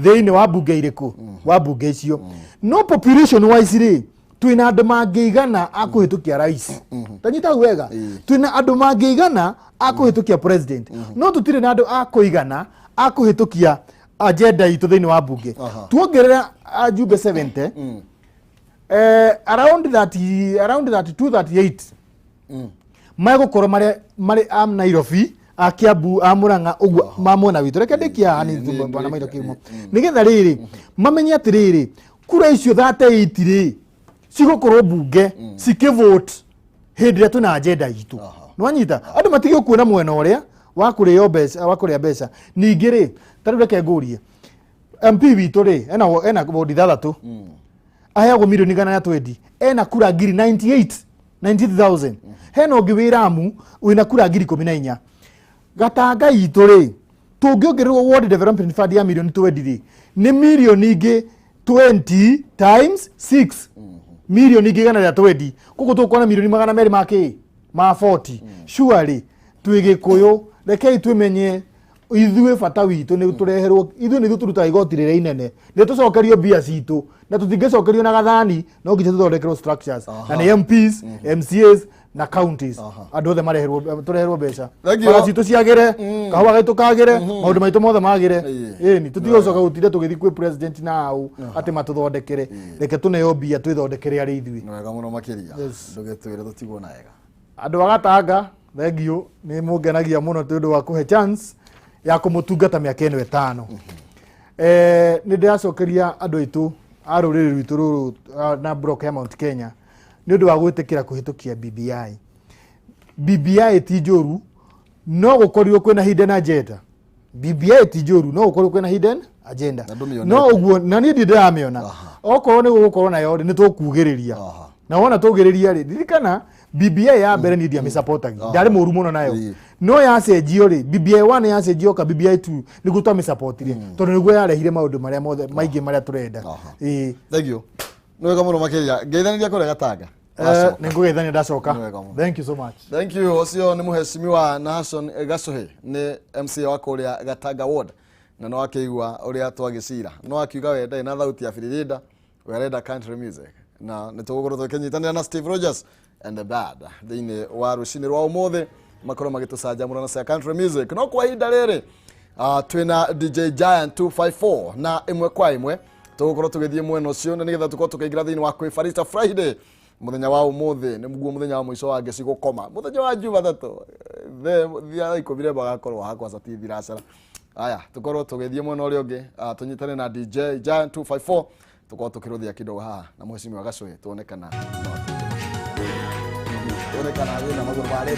thini wa bunge iriku wa bunge icio no population wise ri twina andu mangeigana akuhitukia rais tanyita wega twina andu mangeigana akuhitukia president no tutire na andu akuigana akuhitukia agenda itu thini wa bunge tuongerera ajumbe 70 around 32-38 maigukorwo mari am Nairobi akiambu amuranga uguo mamona witu reke ndikia hani bwana Maina Kihumo nigetha riri mamenye atiriri kura icio 38 ri cigukorwo bunge cikivote hindi ria tuna agenda itu nwanyita andu matige kuona mwena uria wakuria mbeca ningĩ rĩ tarĩu reke ngũrie MP witũ rĩ ena bodi 3 aheagwo milioni 120 ena kura ngiri 98,000 hena ũngĩ wĩramu wĩna kura ngiri 14 Gatanga itũ rĩ tũngĩongererwo ward development fund ya milioni 20 rĩ nĩ milioni ingĩ 20 times 6 milioni ingĩ 120 koguo tũkuona milioni 200 ma 40 surely twĩgĩkũyũ rekei twĩmenye ithuĩ bata witũ nĩ tũreherwo ithuĩ nĩ tũruta igoti rĩrĩa inene nĩ tũcokerio mbia citũ na tũtingĩcokerio na gathani no nginya tũthondekerwo structures na nĩ MPs MCAs na counties andũ othe tũreherwo mbeca bara citũ ciagĩre kahũa gaitũ kagĩre maũndũ maitũ mothe magĩre ĩni tũtigũcoka gũtinda tũgĩthiĩ kwĩ president nao atĩ matũthondekere reke tũneo mbia twĩthondekere arĩ ithuĩ wega mũno makĩria ndũgetwĩre tũtigwo na wega andũ a Gatanga thengio nĩ mũngenagia mũno tondũ wa kũhe chance ya kũmũtungata mĩaka ĩno 5 nĩ ndĩracokeria andũ aitũ a rũrĩrĩ rwitũ rũrũ na block ya Mount Kenya nĩ ũndũ wa gwĩtĩkĩra kũhĩtũkia BBI ti njũru no gũkorirwo kwĩna hidden agenda BBI ti njũru no gũkorirwo kwĩna hidden agenda no ũguo na niĩ ndĩramĩona okorwo nĩ gũgũkorwo nayo nĩ tũkugĩrĩria na wona tũgĩrĩria rĩ ririkana BBI ya mbere nĩ ndia mĩsupportagi ndarĩ mũru mũno nayo no yacenjio rĩ BBI 1 yacenjio ka BBI 2 nĩguo twamĩsupportire tondũ nĩguo yarehire maũndũ marĩa mothe maingĩ marĩa tũrenda thank you nĩ wega mũno makĩria ngeithanĩria kũrĩa Gatanga nĩ ngũgeithania ndacoka thank you so much thank you ũcio nĩ mũheshimiwa Nahson Gacohe nĩ MCA wa kũrĩa Gatanga ward na no akĩigua ũrĩa twagĩcira no akiuga we ndai na thauti ya Firirida we arenda country music na nĩ tũgũkorwo tũkĩnyitanĩra na Steve Rogers and the bad thĩinĩ wa rũcinĩ rwa ũmũthĩ makorwo magĩtũcanjamũra na cia country music no kwa ihinda rĩrĩ twĩna DJ Giant 254 na ĩmwe kwa ĩmwe tũgũkorwo tũgĩthiĩ mwena ũcio na nĩgetha tũkorwo tũkĩingĩra thĩinĩ wa kwĩbarita Friday muthenya wa ũmũthĩ nĩ muguo muthenya wa mũico wa ngeci gũkoma muthenya wa Jumatatu thia ikũmire bagakorwo hakwa sati thiracera aya tũkorwo tũgĩthiĩ mwena ũrĩa ũngĩ tũnyitane na DJ Giant 254 tũkorwo tũkĩrũthia kidogo haha na mũheshimiwa Gacohe tuonekana wĩna magũrũ marĩ